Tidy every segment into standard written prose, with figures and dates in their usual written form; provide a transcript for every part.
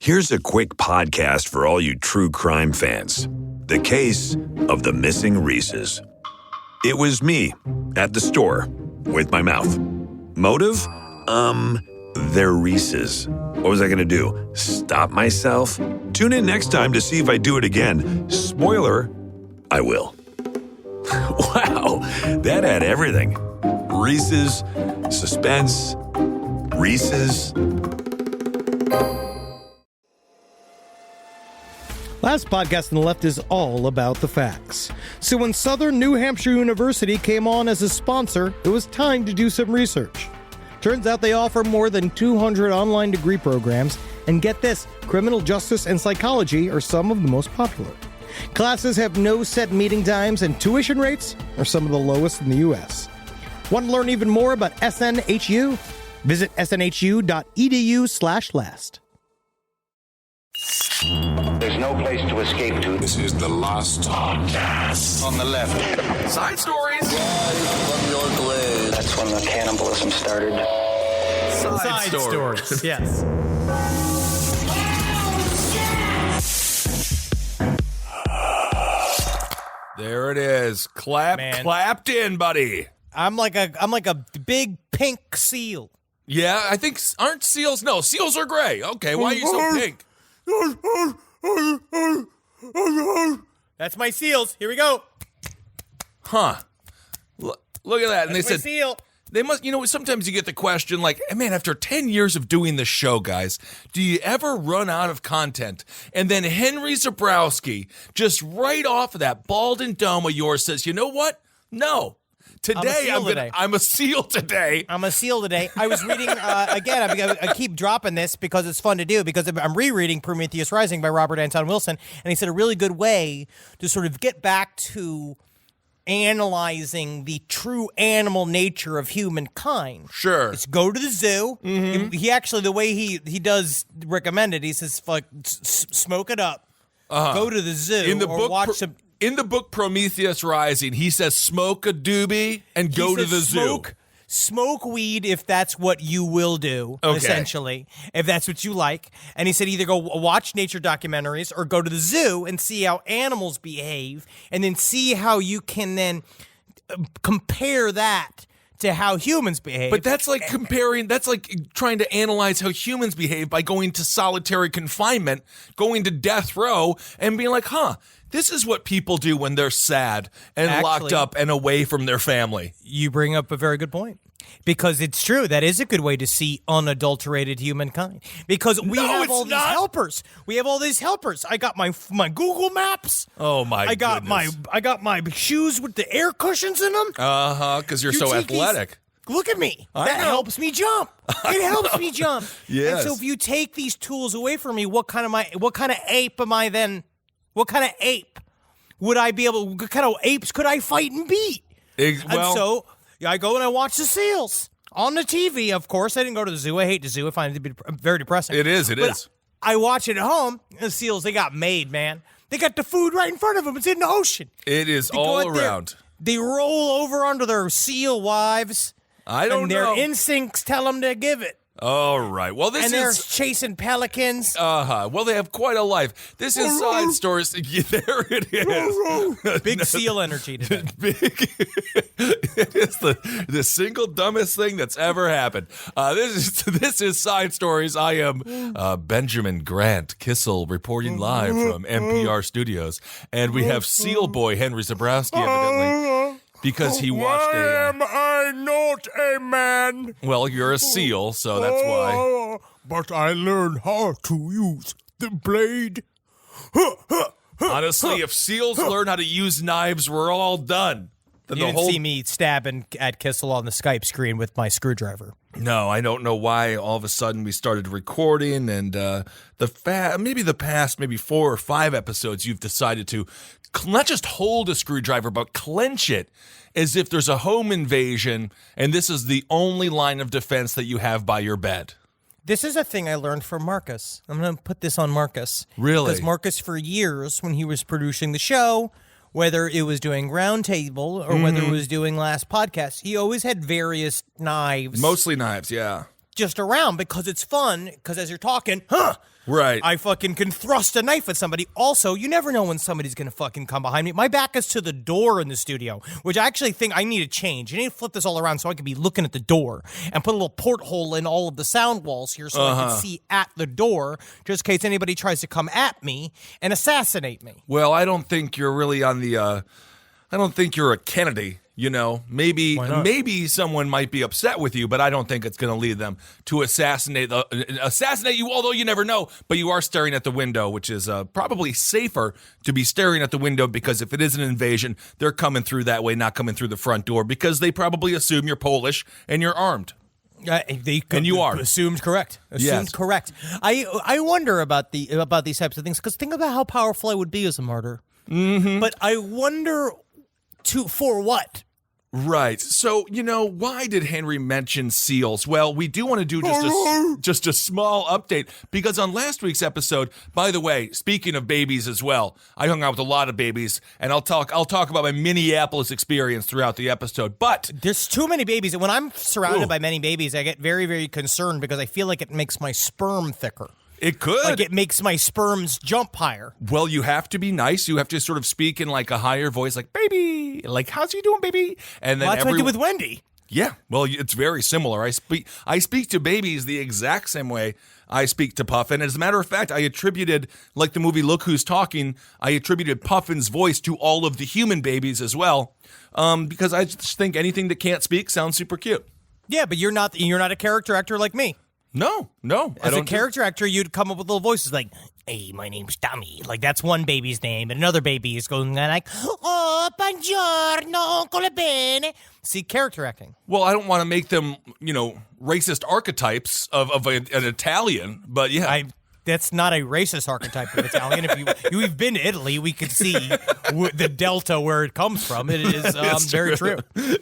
Here's a quick podcast for all you true crime fans. The case of the missing Reeses. It was me at the store with my mouth. Motive? They're Reeses. What was I going to do? Stop myself? Tune in next time to see if I do it again. Spoiler, I will. Wow, that had everything. Reeses, suspense, Reeses. Last podcast on the left is all about the facts. So when Southern New Hampshire University came on as a sponsor, it was time to do some research. Turns out they offer more than 200 online degree programs, and get this, criminal justice and psychology are some of the most popular. Classes have no set meeting times, and tuition rates are some of the lowest in the U.S. Want to learn even more about SNHU? Visit snhu.edu/last. There's no place to escape to. This is the last podcast. On the left. Side stories. That's when the cannibalism started. Side stories. Yes. There it is. Clapped in, buddy. I'm like a big pink seal. Yeah, I think aren't seals? No, seals are gray. Okay, why are you so pink? That's my seals. Here we go. Huh. Look at that. And That's they my said seal. they must, sometimes you get the question like, hey, man, after 10 years of doing this show, guys, do you ever run out of content? And then Henry Zabrowski, just right off of that bald and dome of yours, says, you know what? No. Today, I'm a seal today. I'm a seal today. I was reading, again, I keep dropping this because it's fun to do, because I'm rereading Prometheus Rising by Robert Anton Wilson, and he said a really good way to sort of get back to analyzing the true animal nature of humankind. Sure. It's go to the zoo. Mm-hmm. He actually, the way he does recommend it, he says, smoke it up. Go to the zoo watch some... In the book Prometheus Rising, he says smoke a doobie and go to the zoo. Smoke weed if that's what you will do, essentially, if that's what you like. And he said either go watch nature documentaries or go to the zoo and see how animals behave, and then see how you can then compare that to how humans behave. But that's like trying to analyze how humans behave by going to solitary confinement, going to death row, and being like, this is what people do when they're sad and locked up and away from their family. You bring up a very good point. Because it's true. That is a good way to see unadulterated humankind. Because we have all these helpers. We have all these helpers. I got my Google Maps. Oh my goodness. I got my shoes with the air cushions in them. Because you're so athletic. Look at me. That helps me jump. It helps me jump. Yes. And so if you take these tools away from me, what kind of ape am I then? What kind of ape would I be able? What kind of apes could I fight and beat? And so I go and I watch the seals on the TV. Of course, I didn't go to the zoo. I hate the zoo. I find it to be very depressing. It is. I watch it at home. The seals, they got made, man. They got the food right in front of them. It's in the ocean. It is all around. They roll over under their seal wives. I don't know. And their instincts tell them to give it. All right. Well, they're chasing pelicans. Well, they have quite a life. This is Side Stories. Yeah, there it is. Big seal energy today. It is the single dumbest thing that's ever happened. This is Side Stories. I am Benjamin Grant Kissel reporting live from NPR Studios, and we have Seal Boy Henry Zabrowski, evidently. Because he watched Why am I not a man? Well, you're a seal, so that's why. But I learned how to use the blade. Honestly, if seals learn how to use knives, we're all done. You didn't see me stabbing at Kissel on the Skype screen with my screwdriver. No, I don't know why all of a sudden we started recording, and maybe the past 4 or 5 episodes you've decided to not just hold a screwdriver, but clench it as if there's a home invasion, and this is the only line of defense that you have by your bed. This is a thing I learned from Marcus. I'm going to put this on Marcus. Really? Because Marcus, for years, when he was producing the show, whether it was doing Roundtable or whether it was doing Last Podcast, he always had various knives. Mostly knives, yeah. Just around, because it's fun, because as you're talking, Right. I fucking can thrust a knife at somebody. Also, you never know when somebody's going to fucking come behind me. My back is to the door in the studio, which I actually think I need to change. I need to flip this all around so I can be looking at the door and put a little porthole in all of the sound walls here so I can see at the door, just in case anybody tries to come at me and assassinate me. Well, I don't think you're really on the, I don't think you're a Kennedy. You know, maybe someone might be upset with you, but I don't think it's going to lead them to assassinate you, although you never know. But you are staring at the window, which is probably safer to be staring at the window, because if it is an invasion, they're coming through that way, not coming through the front door, because they probably assume you're Polish and you're armed. And you are assumed correct. Correct. I wonder about these types of things, because think about how powerful I would be as a martyr. Mm-hmm. But I wonder for what? Right. So, why did Henry mention seals? Well, we do want to do just a small update, because on last week's episode, by the way, speaking of babies as well, I hung out with a lot of babies, and I'll talk about my Minneapolis experience throughout the episode. But there's too many babies, and when I'm surrounded by many babies, I get very, very concerned, because I feel like it makes my sperm thicker. It could. Like, it makes my sperms jump higher. Well, you have to be nice. You have to sort of speak in like a higher voice, like, baby, like, how's you doing, baby? And then that's what I do with Wendy. Yeah, well, it's very similar. I speak to babies the exact same way I speak to Puffin. As a matter of fact, I attributed, like the movie Look Who's Talking, I attributed Puffin's voice to all of the human babies as well, because I just think anything that can't speak sounds super cute. Yeah, but you're not a character actor like me. No. As a character actor, you'd come up with little voices like, hey, my name's Tommy. Like, that's one baby's name. And another baby is going like, oh, buongiorno, come bene. See, character acting. Well, I don't want to make them, racist archetypes of an Italian, but yeah. That's not a racist archetype of Italian. If you've been to Italy, we could see the delta where it comes from. It is very true.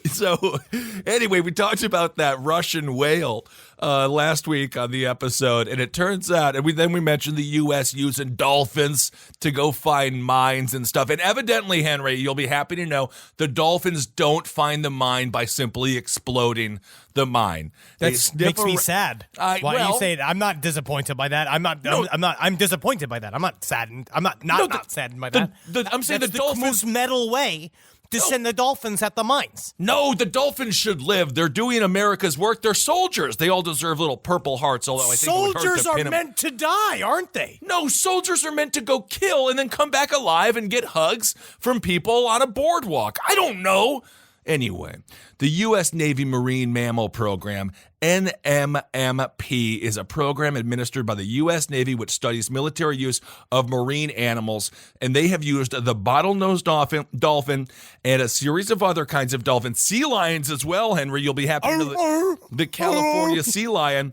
So, anyway, we talked about that Russian whale last week on the episode, and it turns out, and then we mentioned the U.S. using dolphins to go find mines and stuff. And evidently, Henry, you'll be happy to know, the dolphins don't find the mine by simply exploding the mine. That makes me sad. Why do you say it? I'm not disappointed by that. I'm disappointed by that. I'm not saddened. I'm not saddened by that. I'm saying that's the dolphins, most metal way to send the dolphins at the mines. No, the dolphins should live. They're doing America's work. They're soldiers. They all deserve little purple hearts, although I think soldiers are meant to die, aren't they? No, soldiers are meant to go kill and then come back alive and get hugs from people on a boardwalk. I don't know. Anyway, the U.S. Navy Marine Mammal Program, NMMP, is a program administered by the U.S. Navy which studies military use of marine animals, and they have used the bottlenose dolphin and a series of other kinds of dolphins, sea lions as well, Henry. You'll be happy to know the California sea lion.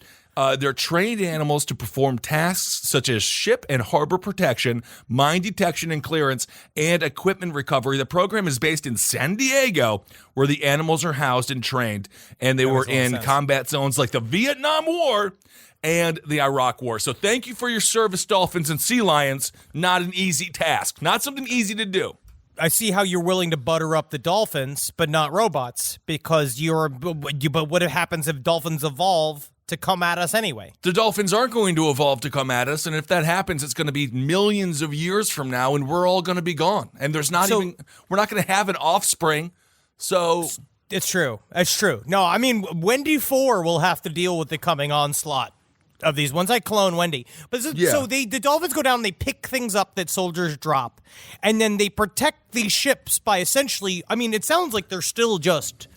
They're trained animals to perform tasks such as ship and harbor protection, mine detection and clearance, and equipment recovery. The program is based in San Diego, where the animals are housed and trained. And they were in combat zones like the Vietnam War and the Iraq War. So thank you for your service, dolphins and sea lions. Not an easy task. Not something easy to do. I see how you're willing to butter up the dolphins, but not robots, because but what happens if dolphins evolve to come at us anyway? The dolphins aren't going to evolve to come at us, and if that happens, it's going to be millions of years from now, and we're all going to be gone. And we're not going to have an offspring. So it's true. It's true. No, I mean, Wendy 4 will have to deal with the coming onslaught of these ones. I clone Wendy. But so the dolphins go down and they pick things up that soldiers drop, and then they protect these ships by essentially, I mean, it sounds like they're still just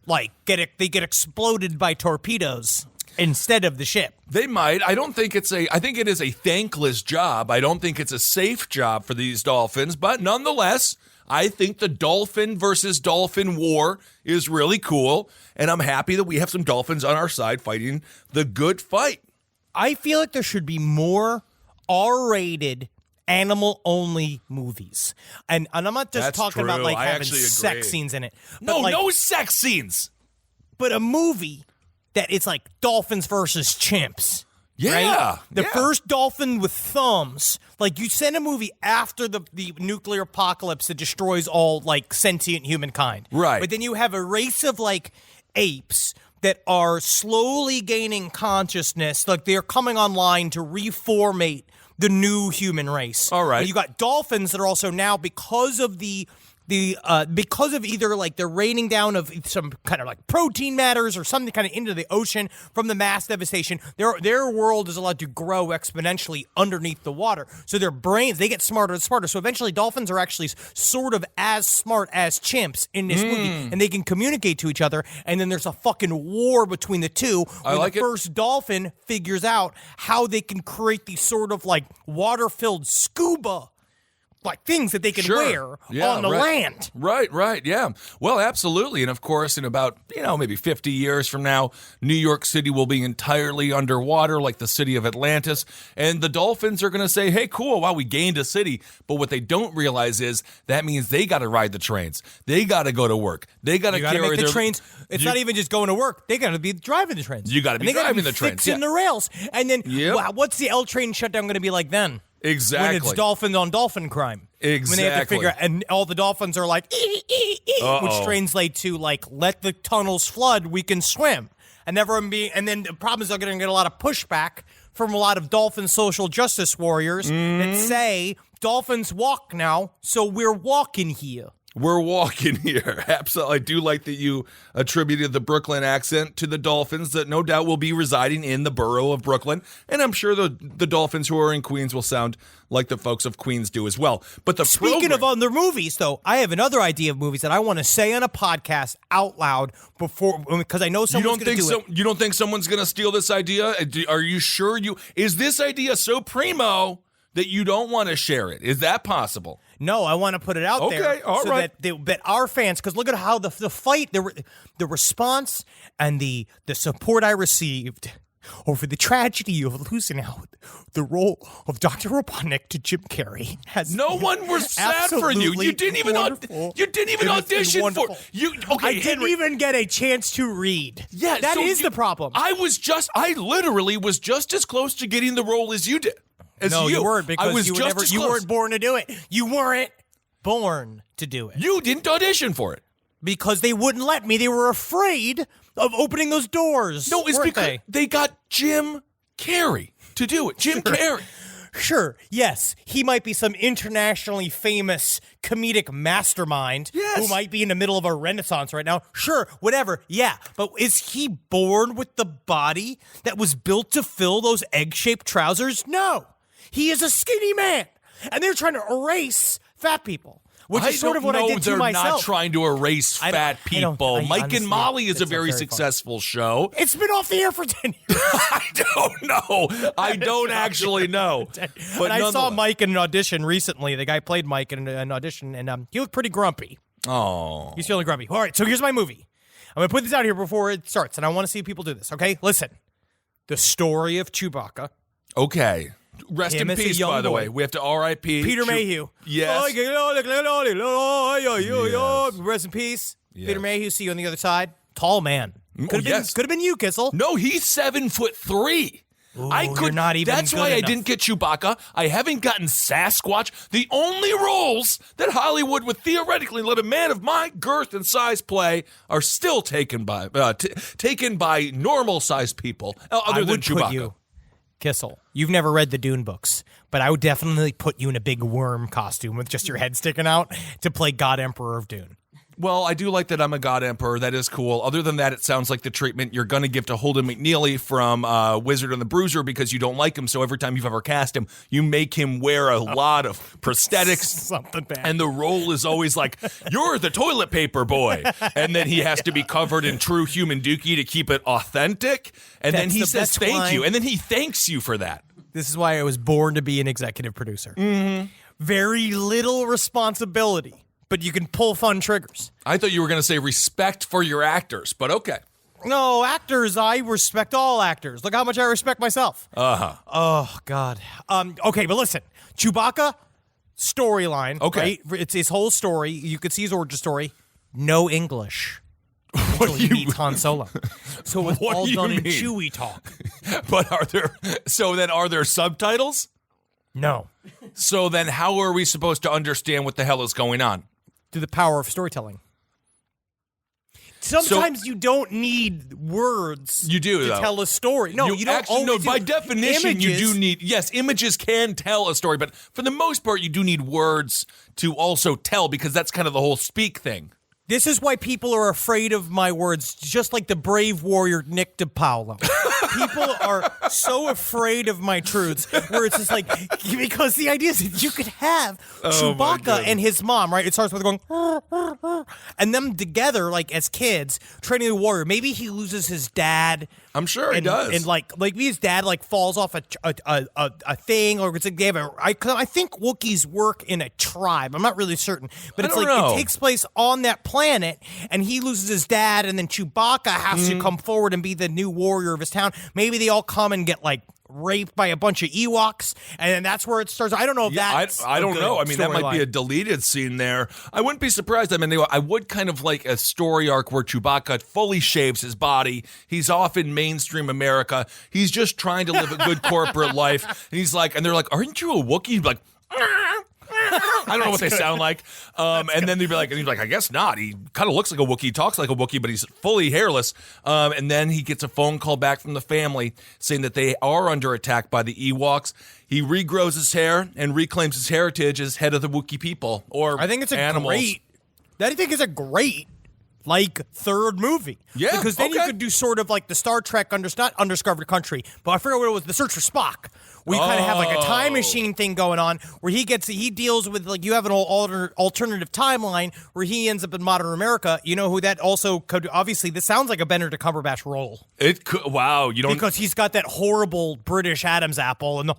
like they get exploded by torpedoes instead of the ship. They might. I think it is a thankless job. I don't think it's a safe job for these dolphins, but nonetheless, I think the dolphin versus dolphin war is really cool, and I'm happy that we have some dolphins on our side fighting the good fight. I feel like there should be more R-rated animal-only movies. And I'm not just talking about like having sex scenes in it. No sex scenes. But a movie that it's like dolphins versus chimps. Yeah. Right? The first dolphin with thumbs. Like, you send a movie after the nuclear apocalypse that destroys all, like, sentient humankind. Right. But then you have a race of, like, apes that are slowly gaining consciousness. Like they're coming online to reformate the new human race. All right. But you got dolphins that are also now, because of because of either like the raining down of some kind of like protein matters or something kind of into the ocean from the mass devastation, their world is allowed to grow exponentially underneath the water. So their brains, they get smarter and smarter. So eventually dolphins are actually sort of as smart as chimps in this movie, and they can communicate to each other. And then there's a fucking war between the two where the first dolphin figures out how they can create these sort of like water-filled scuba like things that they can wear on the land. Right, yeah. Well, absolutely. And of course, in about, maybe 50 years from now, New York City will be entirely underwater like the city of Atlantis. And the dolphins are going to say, hey, cool, wow, we gained a city. But what they don't realize is that means they got to ride the trains. They got to go to work. They got to carry the trains. It's not even just going to work. They got to be driving the trains. You got to be driving the trains. Fixing the rails. And then what's the L train shutdown going to be like then? Exactly. When it's dolphin on dolphin crime. Exactly. When they have to figure out, and all the dolphins are like, which translates to like, let the tunnels flood, we can swim. And then the problem is they're going to get a lot of pushback from a lot of dolphin social justice warriors that say dolphins walk now, so we're walking here. We're walking here. Absolutely. I do like that you attributed the Brooklyn accent to the dolphins that no doubt will be residing in the borough of Brooklyn. And I'm sure the dolphins who are in Queens will sound like the folks of Queens do as well. But Speaking of other movies, though, I have another idea of movies that I want to say on a podcast out loud because I know someone's going to do it. You don't think someone's going to steal this idea? Are you sure is this idea so primo that you don't want to share it? Is that possible? No, I want to put it out there that our fans, because look at how the fight, the response and the support I received over the tragedy of losing out the role of Dr. Robotnik to Jim Carrey. No one was sad for you. You didn't even audition for you. Okay, I didn't even get a chance to read. Yeah, that is the problem. I literally was just as close to getting the role as you did. You weren't, because you weren't born to do it. You weren't born to do it. You didn't audition for it. Because they wouldn't let me. They were afraid of opening those doors. No, it's because they got Jim Carrey to do it. Jim Carrey. Sure, yes, he might be some internationally famous comedic mastermind who might be in the middle of a renaissance right now. Sure, whatever, yeah. But is he born with the body that was built to fill those egg-shaped trousers? No. He is a skinny man. And they're trying to erase fat people. Which is sort of what I did to myself. They're not trying to erase fat people. Mike and Molly is a very successful show. It's been off the air for 10 years. I don't know. I don't actually know. But I saw Mike in an audition recently. The guy played Mike in an audition, and he looked pretty grumpy. Oh. He's feeling grumpy. All right, so here's my movie. I'm going to put this out here before it starts, and I want to see people do this, okay? Listen. The Story of Chewbacca. Okay. Rest in peace, by the way. We have to R.I.P. Peter Mayhew. Yes. Rest in peace. Yes. Peter Mayhew, see you on the other side. Tall man. Could have been you, Kissel. No, he's 7'3". Ooh, you're not even That's good why enough. I didn't get Chewbacca. I haven't gotten Sasquatch. The only roles that Hollywood would theoretically let a man of my girth and size play are still taken by normal-sized people, other than Chewbacca. Kissel, you've never read the Dune books, but I would definitely put you in a big worm costume with just your head sticking out to play God Emperor of Dune. Well, I do like that I'm a God Emperor. That is cool. Other than that, it sounds like the treatment you're going to give to Holden McNeely from Wizard and the Bruiser because you don't like him. So every time you've ever cast him, you make him wear a lot of prosthetics. Something bad. And the role is always like, you're the toilet paper boy. And then he has to be covered in true human dookie to keep it authentic. And then he says thank you. And then he thanks you for that. This is why I was born to be an executive producer. Mm-hmm. Very little responsibility. But you can pull fun triggers. I thought you were going to say respect for your actors, but okay. No, actors, I respect all actors. Look how much I respect myself. Uh-huh. Oh, God. Okay, but listen. Chewbacca, storyline. Okay. Right? It's his whole story. You could see his origin story. No English. Until he meets Han Solo. So it's all done in Chewie talk. But are there subtitles? No. So then how are we supposed to understand what the hell is going on? Through the power of storytelling. Sometimes you don't need words. You do, to though. tell a story. No, you don't actually, always no, by do. definition, Images, you do need. Yes, images can tell a story, but for the most part, you do need words to also tell because that's kind of the whole speak thing. This is why people are afraid of my words, just like the brave warrior Nick DiPaolo. People are so afraid of my truths, where it's just like, because the idea is that you could have Chewbacca and his mom, right? It starts with going, and them together, like as kids, training a warrior. Maybe he loses his dad. I'm sure he does. And like his dad like falls off a thing, or it's like they have I think Wookiees work in a tribe. I'm not really certain, but it's like it takes place on that planet, and he loses his dad, and then Chewbacca has to come forward and be the new warrior of his town. Maybe they all come and get like raped by a bunch of Ewoks, and then that's where it starts. I don't know if that's I don't know. I mean, that might be a deleted scene there. I wouldn't be surprised. I mean, I would kind of like a story arc where Chewbacca fully shaves his body. He's off in mainstream America. He's just trying to live a good corporate life. And he's like, and they're like, "Aren't you a Wookiee?" He's like, I don't know what they sound like. And then they'd be like, and he's like, I guess not. He kind of looks like a Wookiee, talks like a Wookiee, but he's fully hairless. And then he gets a phone call back from the family saying that they are under attack by the Ewoks. He regrows his hair and reclaims his heritage as head of the Wookiee people, or I think it's animals. I think it's a great like third movie. Yeah, because then you could do sort of like the Star Trek not Undiscovered Country, but I forget what it was, The Search for Spock. We kind of have like a time machine thing going on where he deals with like you have an alternative timeline where he ends up in modern America. You know who that also could obviously this sounds like a Benedict Cumberbatch role. It could you don't because he's got that horrible British Adam's apple and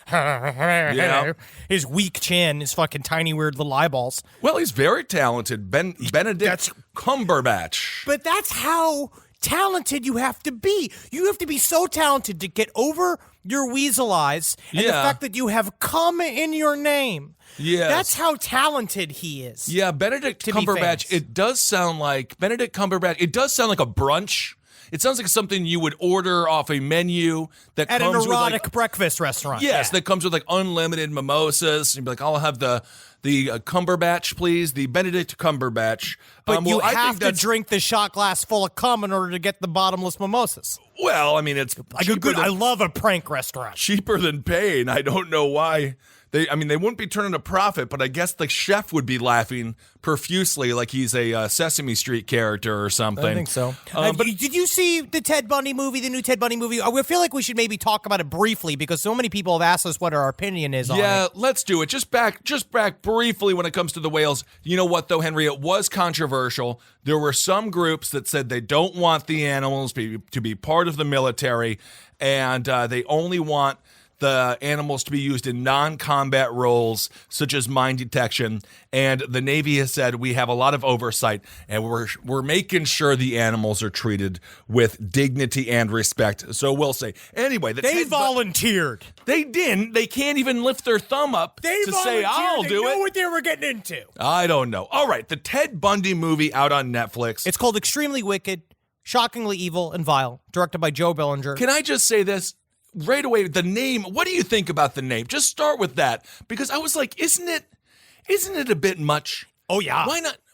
hello, his weak chin, his fucking tiny weird little eyeballs. Well, he's very talented, Benedict Cumberbatch. But that's how talented you have to be. You have to be so talented to get over your weasel eyes and the fact that you have come in your name. Yeah, that's how talented he is. Yeah, Benedict Cumberbatch. It does sound like Benedict Cumberbatch. It does sound like a brunch. It sounds like something you would order off a menu that at comes an with erotic breakfast restaurant. Yes, that comes with like unlimited mimosas. You'd be like, I'll have the Cumberbatch, please, the Benedict Cumberbatch. But you have to drink the shot glass full of cum in order to get the bottomless mimosas. Well, I mean, it's like I love a prank restaurant. Cheaper than paying. I don't know why. They wouldn't be turning a profit, but I guess the chef would be laughing profusely like he's a Sesame Street character or something. I think so. But did you see the Ted Bundy movie, the new Ted Bundy movie? I feel like we should maybe talk about it briefly because so many people have asked us what our opinion is on it. Yeah, let's do it. Just back briefly when it comes to the whales. You know what, though, Henry? It was controversial. There were some groups that said they don't want the animals to be part of the military, and they only want the animals to be used in non-combat roles such as mine detection, and the Navy has said we have a lot of oversight and we're making sure the animals are treated with dignity and respect. So we'll say anyway. They volunteered. They didn't. They can't even lift their thumb up to say I'll do it. They know what they were getting into. I don't know. All right, the Ted Bundy movie out on Netflix. It's called Extremely Wicked, Shockingly Evil, and Vile, directed by Joe Bellinger. Can I just say this? Right away, the name. What do you think about the name? Just start with that, because I was like, isn't it a bit much? Oh yeah.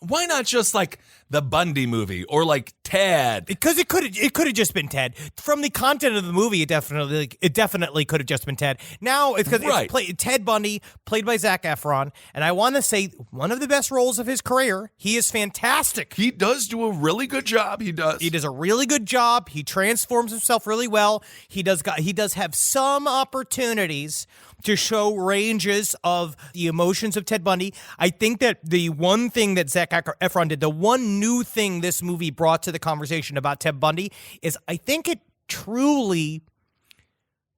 Why not just like the Bundy movie or like Ted? Because it could have just been Ted. From the content of the movie, it definitely could have just been Ted. Now it's because it's Ted Bundy, played by Zac Efron, and I want to say one of the best roles of his career. He is fantastic. He does do a really good job. He does a really good job. He transforms himself really well. He does have some opportunities to show ranges of the emotions of Ted Bundy. I think that the one thing that Zac Efron did, the one new thing this movie brought to the conversation about Ted Bundy is I think it truly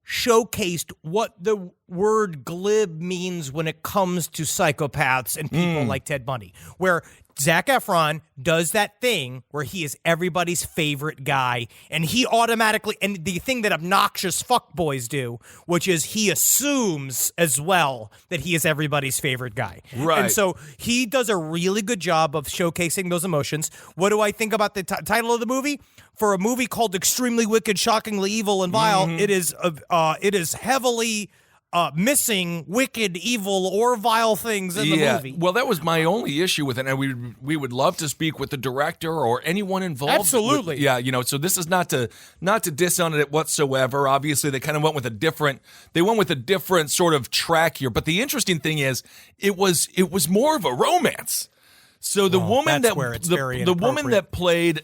showcased what the word glib means when it comes to psychopaths and people like Ted Bundy, where Zac Efron does that thing where he is everybody's favorite guy, and he automatically, and the thing that obnoxious fuckboys do, which is he assumes as well that he is everybody's favorite guy. Right. And so he does a really good job of showcasing those emotions. What do I think about the title of the movie? For a movie called Extremely Wicked, Shockingly Evil, and Vile, it is heavily missing wicked, evil, or vile things in the movie. Well, that was my only issue with it, and we would love to speak with the director or anyone involved. Absolutely. So this is not to diss on it whatsoever. Obviously, they kind of went with a different sort of track here. But the interesting thing is, it was more of a romance. So the woman that played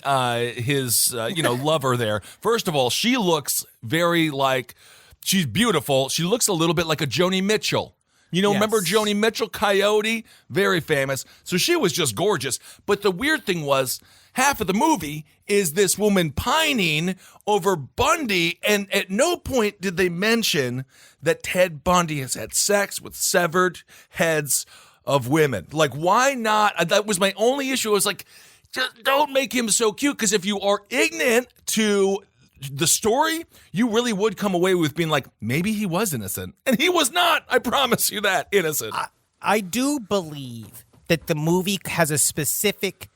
his lover there, first of all, she looks very like. She's beautiful. She looks a little bit like a Joni Mitchell. Remember Joni Mitchell, Coyote? Very famous. So she was just gorgeous. But the weird thing was, half of the movie is this woman pining over Bundy, and at no point did they mention that Ted Bundy has had sex with severed heads of women. Like, why not? That was my only issue. I was like, just don't make him so cute, because if you are ignorant to the story, you really would come away with being like, maybe he was innocent. And he was not. I promise you that. Innocent. I do believe that the movie has a specific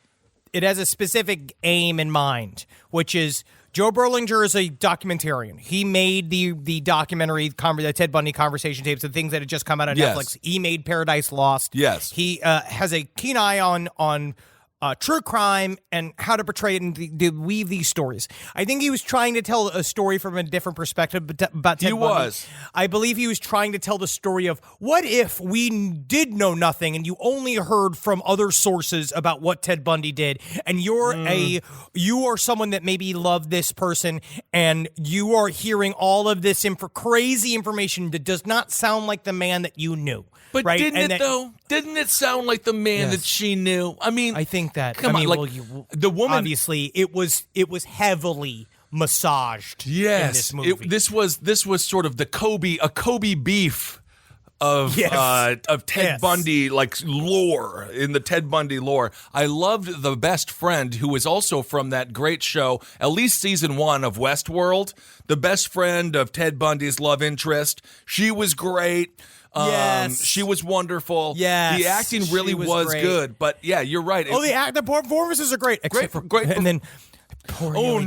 aim in mind, which is Joe Berlinger is a documentarian. He made the documentary, the Ted Bundy conversation tapes, the things that had just come out on Netflix. He made Paradise Lost. Yes. He has a keen eye on true crime and how to portray it and to weave these stories. I think he was trying to tell a story from a different perspective about Ted Bundy. Was. I believe he was trying to tell the story of what if we did know nothing and you only heard from other sources about what Ted Bundy did, and you are someone that maybe loved this person and you are hearing all of this crazy information that does not sound like the man that you knew. But right? didn't it sound like the man that she knew? I mean, I think that. Come on, like the woman. Obviously, it was heavily massaged. Yes, in this movie. This was sort of a Kobe beef of Ted Bundy, like lore in the Ted Bundy lore. I loved the best friend who was also from that great show, at least season 1 of Westworld. The best friend of Ted Bundy's love interest. She was great. Yes. She was wonderful. Yes. The acting really was good. But yeah, you're right. The performances are great. And then poor Haley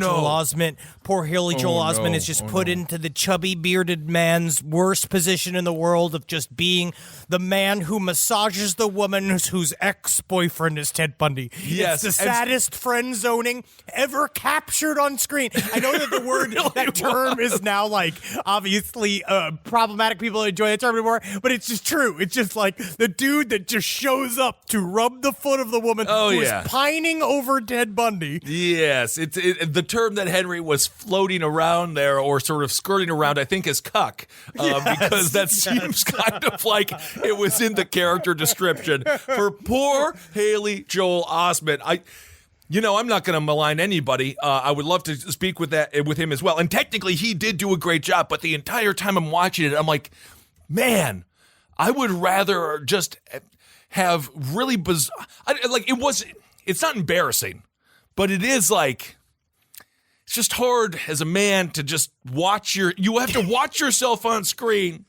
Joel Osment is just put into the chubby bearded man's worst position in the world of just being the man who massages the woman whose ex-boyfriend is Ted Bundy. Yes. It's the saddest friend zoning ever captured on screen. I know that the word, that term is now like obviously problematic. People enjoy that term anymore, but it's just true. It's just like the dude that just shows up to rub the foot of the woman who is pining over Ted Bundy. Yes, the term that Henry was floating around there, or sort of skirting around, I think, is cuck, because that seems kind of like it was in the character description for poor Haley Joel Osment. I'm not going to malign anybody. I would love to speak with him as well. And technically, he did do a great job. But the entire time I'm watching it, I'm like, man, I would rather just have really bizarre. It's not embarrassing, but it is like. It's just hard as a man to just you have to watch yourself on screen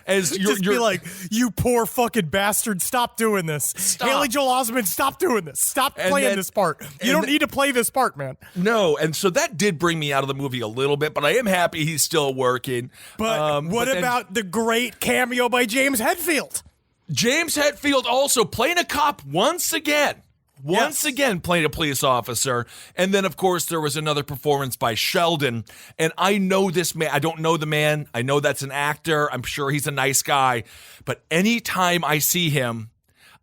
as you're be like, you poor fucking bastard, stop doing this. Stop. Haley Joel Osment, stop doing this. Stop playing this part. You don't need to play this part, man. No, and so that did bring me out of the movie a little bit, but I am happy he's still working. But what about the great cameo by James Hetfield? James Hetfield also playing a cop once again. Once again, played a police officer. And then, of course, there was another performance by Sheldon. And I know this man. I don't know the man. I know that's an actor. I'm sure he's a nice guy. But anytime I see him,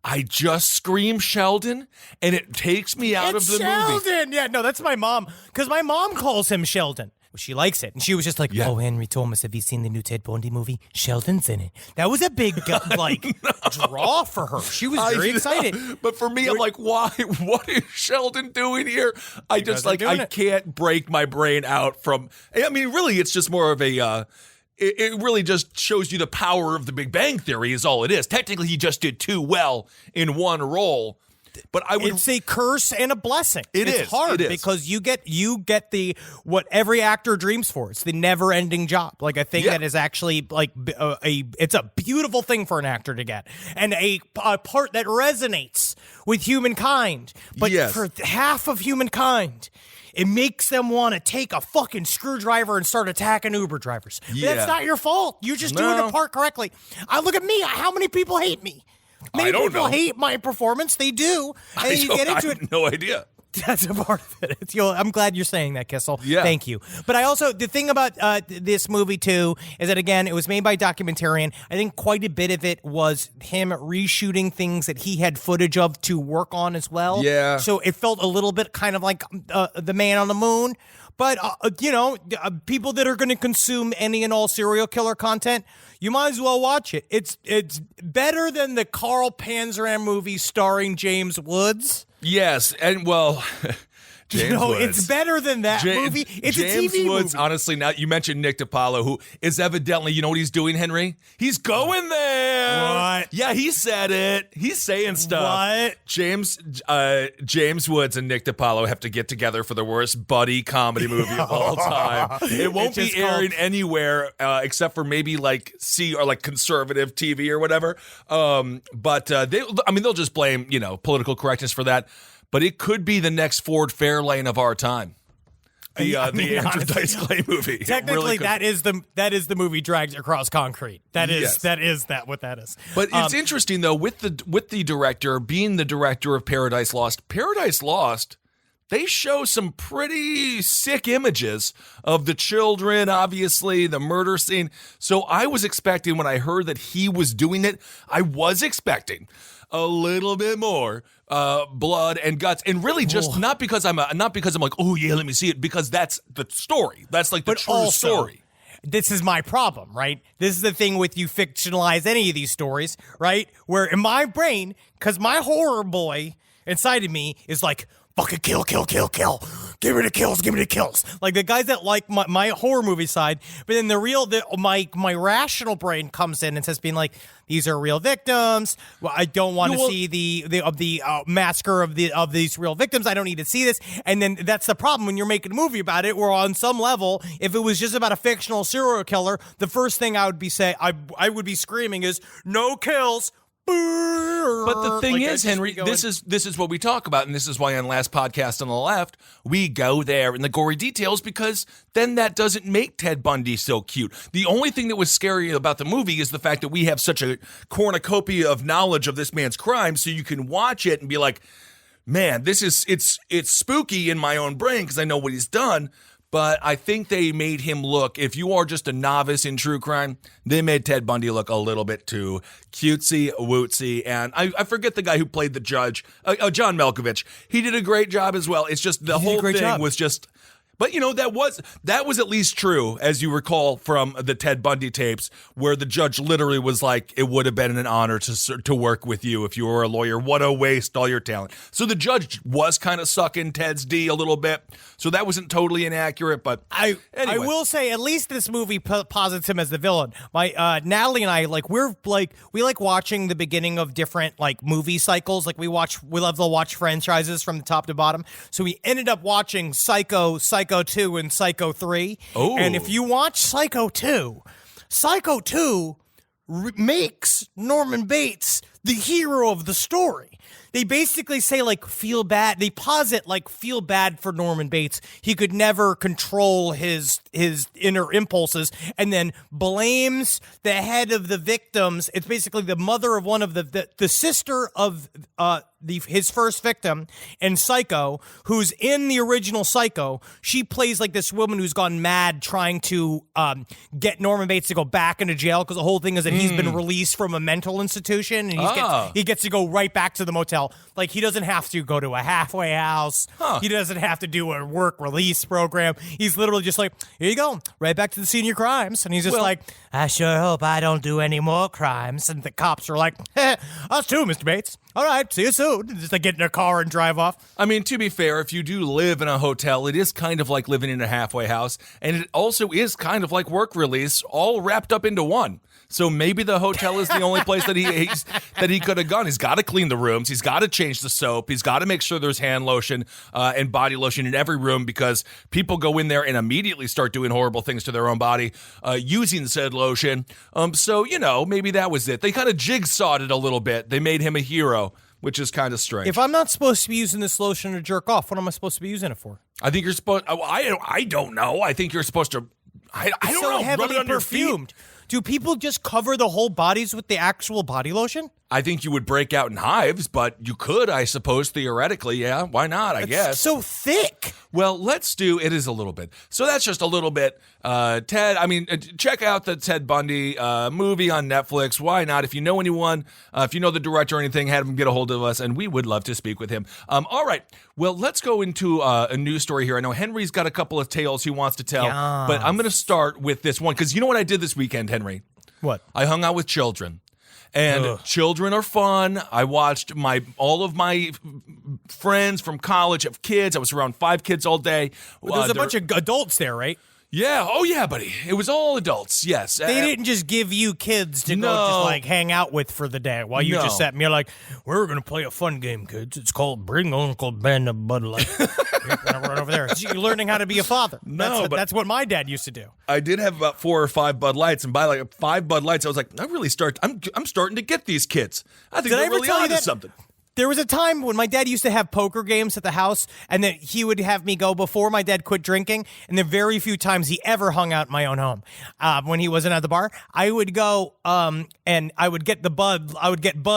I just scream Sheldon, and it takes me out of the movie. Sheldon! Yeah, no, that's my mom. Because my mom calls him Sheldon. She likes it. And she was just like, oh, Henry Thomas, have you seen the new Ted Bundy movie? Sheldon's in it. That was a big, draw for her. She was very excited. But for me, I'm like, why? What is Sheldon doing here? I can't break my brain out from, I mean, really, it's just more of a, it really just shows you the power of the Big Bang Theory is all it is. Technically, he just did too well in one role. But it's a curse and a blessing. It's hard because you get the what every actor dreams for. It's the never-ending job. Like, I think that is actually like it's a beautiful thing for an actor to get, and a part that resonates with humankind. But for half of humankind, it makes them want to take a fucking screwdriver and start attacking Uber drivers. Yeah. That's not your fault. You're just doing the part correctly. Look at me. How many people hate me? Many I don't people know. hate my performance. They do. And then you get into I it. have no idea. That's a part of it. I'm glad you're saying that, Kissel. Yeah. Thank you. But the thing about this movie, too, is that, again, it was made by a documentarian. I think quite a bit of it was him reshooting things that he had footage of to work on as well. Yeah. So it felt a little bit kind of like The Man on the Moon. But, people that are going to consume any and all serial killer content, you might as well watch it. It's better than the Carl Panzeram movie starring James Woods. Yes, and well, James Woods. It's better than that movie. It's James a TV Woods, movie. honestly, now you mentioned Nick DiPaolo, who is evidently, you know what he's doing, Henry? He's going there. What? Yeah, he said it. He's saying stuff. What? James Woods and Nick DiPaolo have to get together for the worst buddy comedy movie of all time. It won't be airing anywhere except for maybe like conservative TV or whatever. But they'll just blame, political correctness for that. But it could be the next Ford Fairlane of our time. The Andrew Dice Clay movie. Technically, that is the movie Dragged Across Concrete. What that is. But it's interesting though with the director being the director of Paradise Lost. Paradise Lost, they show some pretty sick images of the children, obviously, the murder scene. So I was expecting, when I heard that he was doing it, I was expecting a little bit more blood and guts, and really just not because I'm like, oh yeah, let me see it, because that's the story. That's like the true story. This is my problem, right? This is the thing with you fictionalize any of these stories, right? Where in my brain, because my horror boy inside of me is like, fucking kill. Give me the kills. Like the guys that like my horror movie side, but then my rational brain comes in and says, being like, these are real victims. Well, I don't want to see the massacre of these real victims. I don't need to see this. And then that's the problem when you're making a movie about it, where on some level, if it was just about a fictional serial killer, the first thing I would be screaming is no kills. But the thing is, Henry, this is what we talk about, and this is why on Last Podcast on the Left, we go there in the gory details, because then that doesn't make Ted Bundy so cute. The only thing that was scary about the movie is the fact that we have such a cornucopia of knowledge of this man's crimes, so you can watch it and be like, man, it's spooky in my own brain because I know what he's done. But I think they made him look, if you are just a novice in true crime, they made Ted Bundy look a little bit too cutesy, wootsy. And I forget the guy who played the judge, John Malkovich. He did a great job as well. It's just the whole thing was just... But, that was at least true, as you recall from the Ted Bundy tapes, where the judge literally was like, it would have been an honor to work with you if you were a lawyer. What a waste, all your talent. So the judge was kind of sucking Ted's D a little bit. So that wasn't totally inaccurate, but anyway. I will say, at least this movie posits him as the villain. My Natalie and I, we like watching the beginning of different movie cycles. We love to watch franchises from the top to bottom. So we ended up watching Psycho 2 and Psycho 3. Oh. And if you watch Psycho 2 makes Norman Bates the hero of the story. They basically say, feel bad. They posit, feel bad for Norman Bates. He could never control his inner impulses, and then blames the head of the victims. It's basically the mother of one of the sister of his first victim in Psycho, who's in the original Psycho. She plays this woman who's gone mad trying to get Norman Bates to go back into jail, because the whole thing is that he's been released from a mental institution, and he gets to go right back to the motel. He doesn't have to go to a halfway house. He doesn't have to do a work release program. He's literally just here you go, right back to the scene of your crimes. And he's just I sure hope I don't do any more crimes. And the cops are like, us too, Mr. Bates. All right, see you soon. Just get in their car and drive off. I mean, to be fair, if you do live in a hotel, it is kind of like living in a halfway house. And it also is kind of like work release, all wrapped up into one. So maybe the hotel is the only place that he could have gone. He's got to clean the rooms. He's got to change the soap. He's got to make sure there's hand lotion and body lotion in every room, because people go in there and immediately start doing horrible things to their own body using said lotion. So, maybe that was it. They kind of jigsawed it a little bit. They made him a hero. which is kind of strange. If I'm not supposed to be using this lotion to jerk off, what am I supposed to be using it for? I think you're supposed. I don't know. I think you're supposed to. I don't so know. Rub heavily it on your feet. perfumed. Do people just cover the whole bodies with the actual body lotion? I think you would break out in hives, but you could, I suppose, theoretically. Yeah, why not? I guess. It's so thick. Well, it is a little bit. So that's just a little bit. Ted, check out the Ted Bundy movie on Netflix. Why not? If you know anyone, if you know the director or anything, have him get a hold of us, and we would love to speak with him. All right. Well, let's go into a news story here. I know Henry's got a couple of tales he wants to tell, but I'm going to start with this one, because you know what I did this weekend, Henry? What? I hung out with children. And children are fun. I watched all of my friends from college have kids. I was around 5 kids all day. Well, there was a bunch of adults there, right? Yeah. Oh, yeah, buddy. It was all adults. Yes. They didn't just give you kids to go just like hang out with for the day while you just sat and you're like, we're going to play a fun game, kids. It's called Bring Uncle Ben a Bud Light. Right over there. You're learning how to be a father. That's what my dad used to do. I did have about 4 or 5 Bud Lights, and by like 5 Bud Lights, I was like, I'm starting to get these kids. I think they're really onto something. There was a time when my dad used to have poker games at the house, and then he would have me go before my dad quit drinking, and the very few times he ever hung out in my own home when he wasn't at the bar, I would go and I would get Bud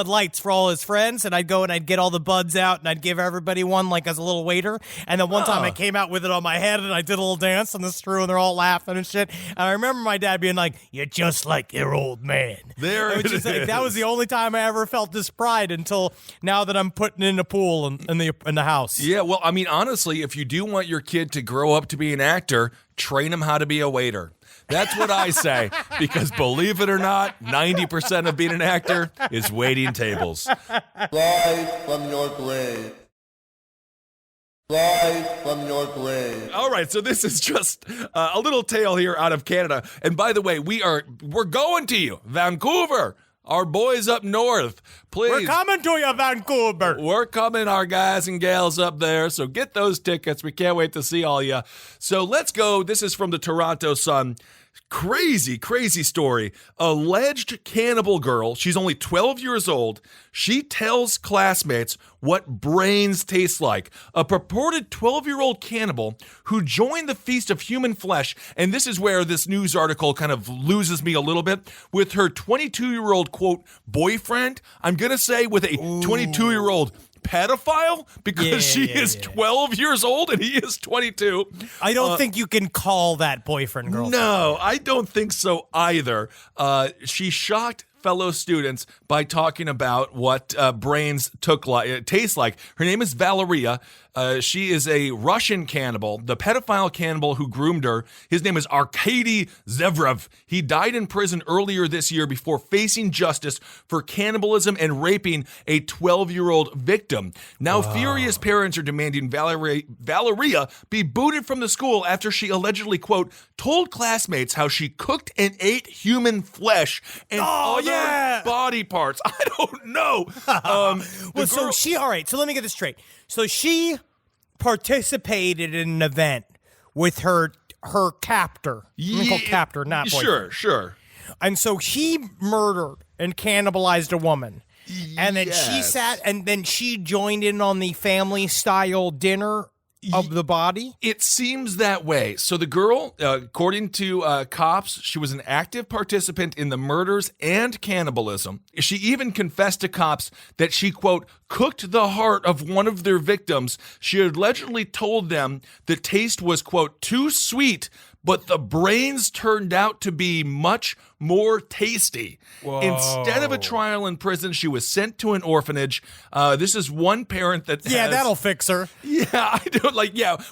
Lights for all his friends, and I'd go and I'd get all the Buds out, and I'd give everybody one like as a little waiter, and then one time I came out with it on my head, and I did a little dance on the screw, and they're all laughing and shit, and I remember my dad being like, "You're just like your old man." That was the only time I ever felt this pride until now that I'm putting in a pool in the house. Yeah, well, honestly, if you do want your kid to grow up to be an actor, train him how to be a waiter. That's what I say, because believe it or not, 90% of being an actor is waiting tables. Rise from your grave. Rise from your grave. All right, so this is just a little tale here out of Canada. And by the way, we're going to you, Vancouver. Our boys up north, please. We're coming to you, Vancouver. We're coming, our guys and gals up there. So get those tickets. We can't wait to see all you. So let's go. This is from the Toronto Sun. Crazy, crazy story. Alleged cannibal girl. She's only 12 years old. She tells classmates what brains taste like. A purported 12-year-old cannibal who joined the Feast of Human Flesh, and this is where this news article kind of loses me a little bit, with her 22-year-old, quote, boyfriend. I'm going to say with a 22-year-old pedophile, because she is 12 years old and he is 22. I don't think you can call that boyfriend girlfriend. No, I don't think so either. She shocked fellow students by talking about what brains taste like. Her name is Valeria. She is a Russian cannibal, the pedophile cannibal who groomed her. His name is Arkady Zverev. He died in prison earlier this year before facing justice for cannibalism and raping a 12-year-old victim. Now, furious parents are demanding Valeria be booted from the school after she allegedly, quote, told classmates how she cooked and ate human flesh and other body parts. I don't know. So let me get this straight. So she participated in an event with her captor. Captor, not boyfriend. Sure. And so he murdered and cannibalized a woman. And then she sat and then she joined in on the family style dinner of the body? It seems that way. So the girl, according to cops, she was an active participant in the murders and cannibalism. She even confessed to cops that she, quote, cooked the heart of one of their victims. She allegedly told them the taste was, quote, too sweet, but the brains turned out to be much more tasty. Whoa. Instead of a trial in prison, she was sent to an orphanage. This is one parent that that'll fix her. Yeah, I don't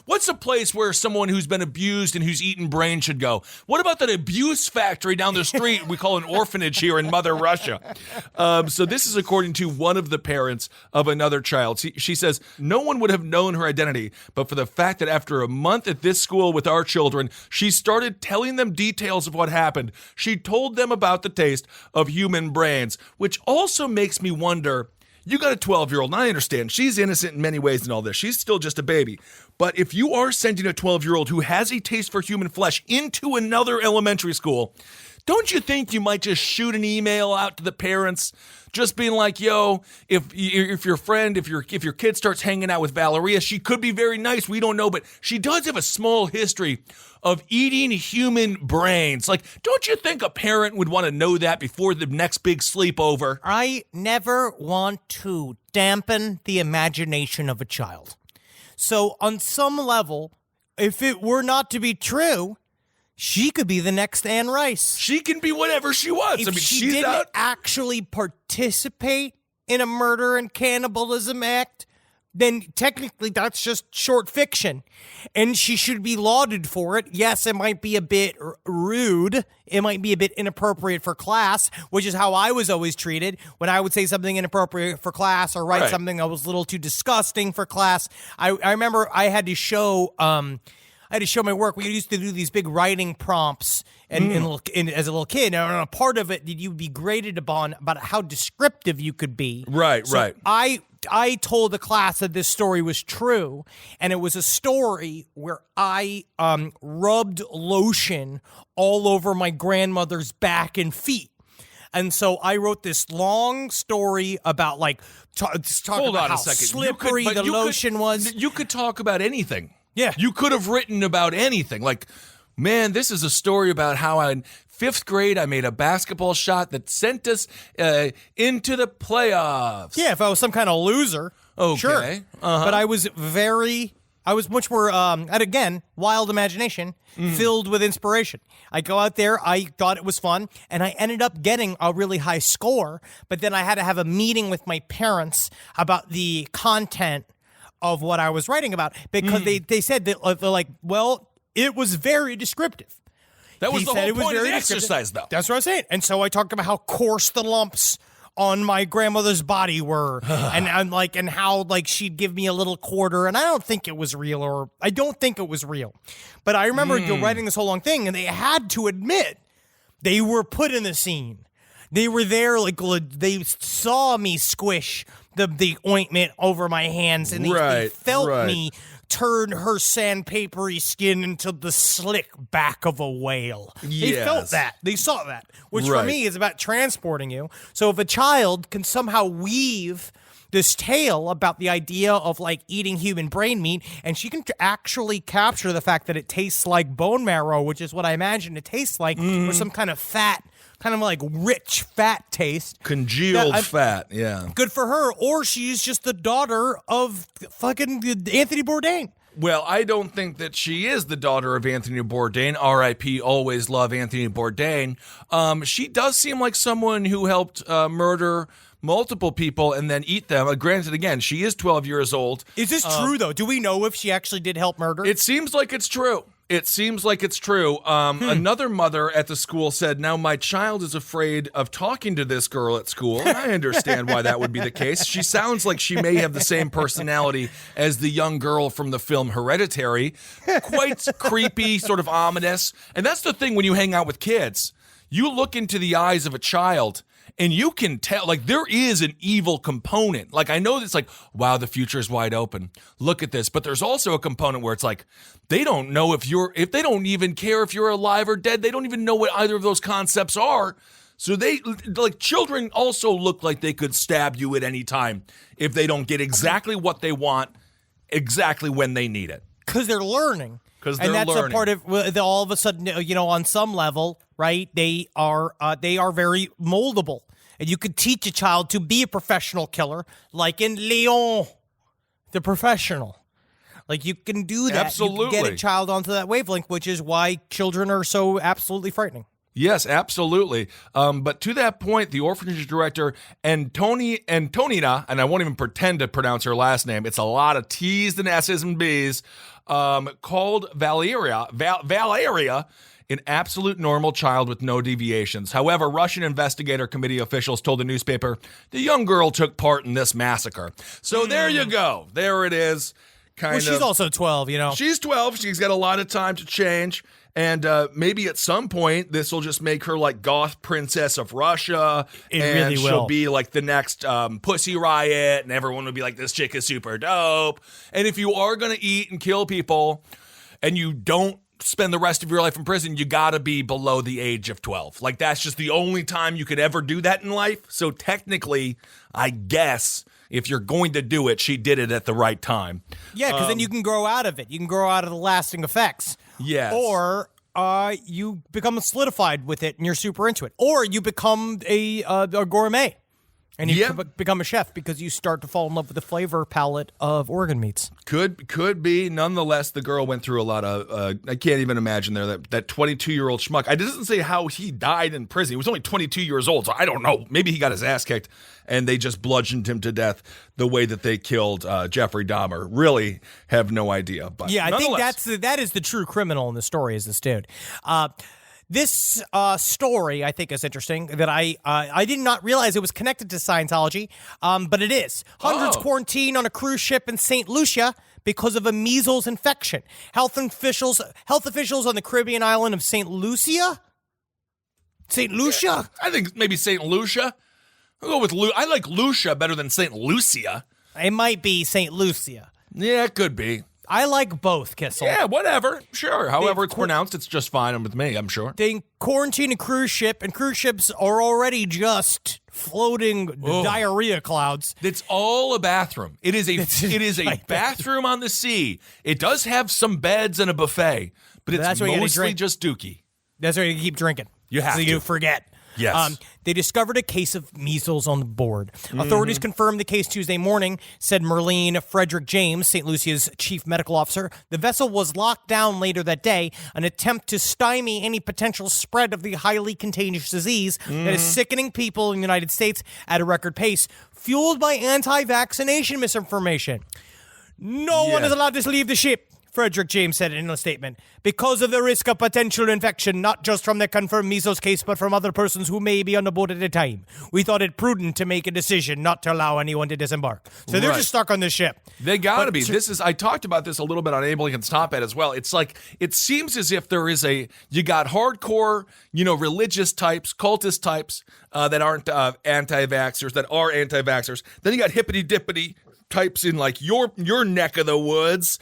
what's a place where someone who's been abused and who's eaten brain should go? What about that abuse factory down the street we call an orphanage here in Mother Russia? So this is according to one of the parents of another child. She says, no one would have known her identity, but for the fact that after a month at this school with our children, she started telling them details of what happened. She told them about the taste of human brains, which also makes me wonder, you got a 12-year-old, and I understand she's innocent in many ways and all this. She's still just a baby. But if you are sending a 12-year-old who has a taste for human flesh into another elementary school, don't you think you might just shoot an email out to the parents, just being like, yo, if your friend, if your kid starts hanging out with Valeria, she could be very nice, we don't know, but she does have a small history of eating human brains. Like, don't you think a parent would want to know that before the next big sleepover? I never want to dampen the imagination of a child. So on some level, if it were not to be true, she could be the next Anne Rice. She can be whatever she wants. If she didn't actually participate in a murder and cannibalism act, then technically that's just short fiction. And she should be lauded for it. Yes, it might be a bit rude. It might be a bit inappropriate for class, which is how I was always treated. When I would say something inappropriate for class or write something that was a little too disgusting for class, I remember I had to show... I had to show my work. We used to do these big writing prompts as a little kid. And a part of it, you'd be graded upon about how descriptive you could be. Right. I told the class that this story was true, and it was a story where I rubbed lotion all over my grandmother's back and feet. And so I wrote this long story about Hold on how a second. slippery the lotion was. You could talk about anything. Yeah. You could have written about anything. Like, man, this is a story about how in 5th grade I made a basketball shot that sent us into the playoffs. Yeah, if I was some kind of loser. Okay. Sure. Uh-huh. But I was much more, again, wild imagination, filled with inspiration. I go out there, I thought it was fun, and I ended up getting a really high score, but then I had to have a meeting with my parents about the content of what I was writing about, because they said that, they're like, well, it was very descriptive. That was the whole point of the exercise, though. That's what I was saying. And so I talked about how coarse the lumps on my grandmother's body were, and how she'd give me a little quarter, and I don't think it was real, But I remember writing this whole long thing, and they had to admit they were put in the scene. They were there, they saw me squish the ointment over my hands, and they felt me turn her sandpapery skin into the slick back of a whale. Yes. They felt that. They saw that, which for me is about transporting you. So if a child can somehow weave this tale about the idea of eating human brain meat, and she can actually capture the fact that it tastes like bone marrow, which is what I imagine it tastes like, or some kind of fat, rich fat taste. Congealed fat, yeah. Good for her. Or she's just the daughter of fucking Anthony Bourdain. Well, I don't think that she is the daughter of Anthony Bourdain. R.I.P. Always love Anthony Bourdain. She does seem like someone who helped murder multiple people and then eat them. Granted, again, she is 12 years old. Is this true, though? Do we know if she actually did help murder? It seems like it's true. Another mother at the school said, now my child is afraid of talking to this girl at school. And I understand why that would be the case. She sounds like she may have the same personality as the young girl from the film Hereditary. Quite creepy, sort of ominous. And that's the thing when you hang out with kids. You look into the eyes of a child and you can tell, there is an evil component. I know it's wow, the future is wide open. Look at this. But there's also a component where it's they don't know if they don't even care if you're alive or dead. They don't even know what either of those concepts are. So children also look like they could stab you at any time if they don't get exactly what they want, exactly when they need it. Because they're learning. And that's a part of all of a sudden, on some level, right? They are very moldable, and you could teach a child to be a professional killer, like in Leon, the Professional. You can do that. Absolutely. You can get a child onto that wavelength, which is why children are so absolutely frightening. Yes, absolutely. But to that point, the orphanage director, Antonina, and I won't even pretend to pronounce her last name, it's a lot of T's and S's and B's, called Valeria an absolute normal child with no deviations. However, Russian investigator committee officials told the newspaper the young girl took part in this massacre. So there you go. There it is. She's also 12, She's 12. She's got a lot of time to change. And maybe at some point, this will just make her like goth princess of Russia. It and really she'll will. be like the next Pussy Riot, and everyone will be like, this chick is super dope. And if you are going to eat and kill people and you don't spend the rest of your life in prison, you got to be below the age of 12. Like, that's just the only time you could ever do that in life. So technically, I guess if you're going to do it, she did it at the right time. Yeah, because then you can grow out of it. You can grow out of the lasting effects. Yes. Or you become solidified with it and you're super into it. Or you become a gourmet and you become a chef because you start to fall in love with the flavor palette of organ meats. Could be. Nonetheless, the girl went through a lot of, I can't even imagine that 22-year-old schmuck. I doesn't say how he died in prison. He was only 22 years old, so I don't know. Maybe he got his ass kicked and they just bludgeoned him to death the way that they killed Jeffrey Dahmer. Really have no idea. But yeah, I think that is the true criminal in the story, is this dude. This story, I think, is interesting, that I did not realize it was connected to Scientology, but it is. Hundreds quarantined on a cruise ship in St. Lucia because of a measles infection. Health officials on the Caribbean island of St. Lucia? St. Lucia? Yeah, I think maybe St. Lucia. I'll go with I like Lucia better than St. Lucia. It might be St. Lucia. Yeah, it could be. I like both, Kissel. Yeah, whatever. Sure. However it's pronounced, it's just fine with me, I'm sure. They quarantine a cruise ship, and cruise ships are already just floating diarrhea clouds. It's all a bathroom. It is a bathroom on the sea. It does have some beds and a buffet, but it's mostly just dookie. That's where you keep drinking. You have so to. you forget. Yes. They discovered a case of measles on the board. Authorities confirmed the case Tuesday morning, said Merlene Frederick James, St. Lucia's chief medical officer. The vessel was locked down later that day, an attempt to stymie any potential spread of the highly contagious disease that is sickening people in the United States at a record pace, fueled by anti-vaccination misinformation. No one is allowed to leave the ship, Frederick James said in a statement, because of the risk of potential infection, not just from the confirmed measles case, but from other persons who may be on the boat at the time. We thought it prudent to make a decision not to allow anyone to disembark. So they're just stuck on the ship. They gotta be. I talked about this a little bit on Abel Can Stop It as well. It's like, it seems as if there is you got hardcore, religious types, cultist types that aren't anti-vaxxers, that are anti-vaxxers. Then you got hippity-dippity types in like your neck of the woods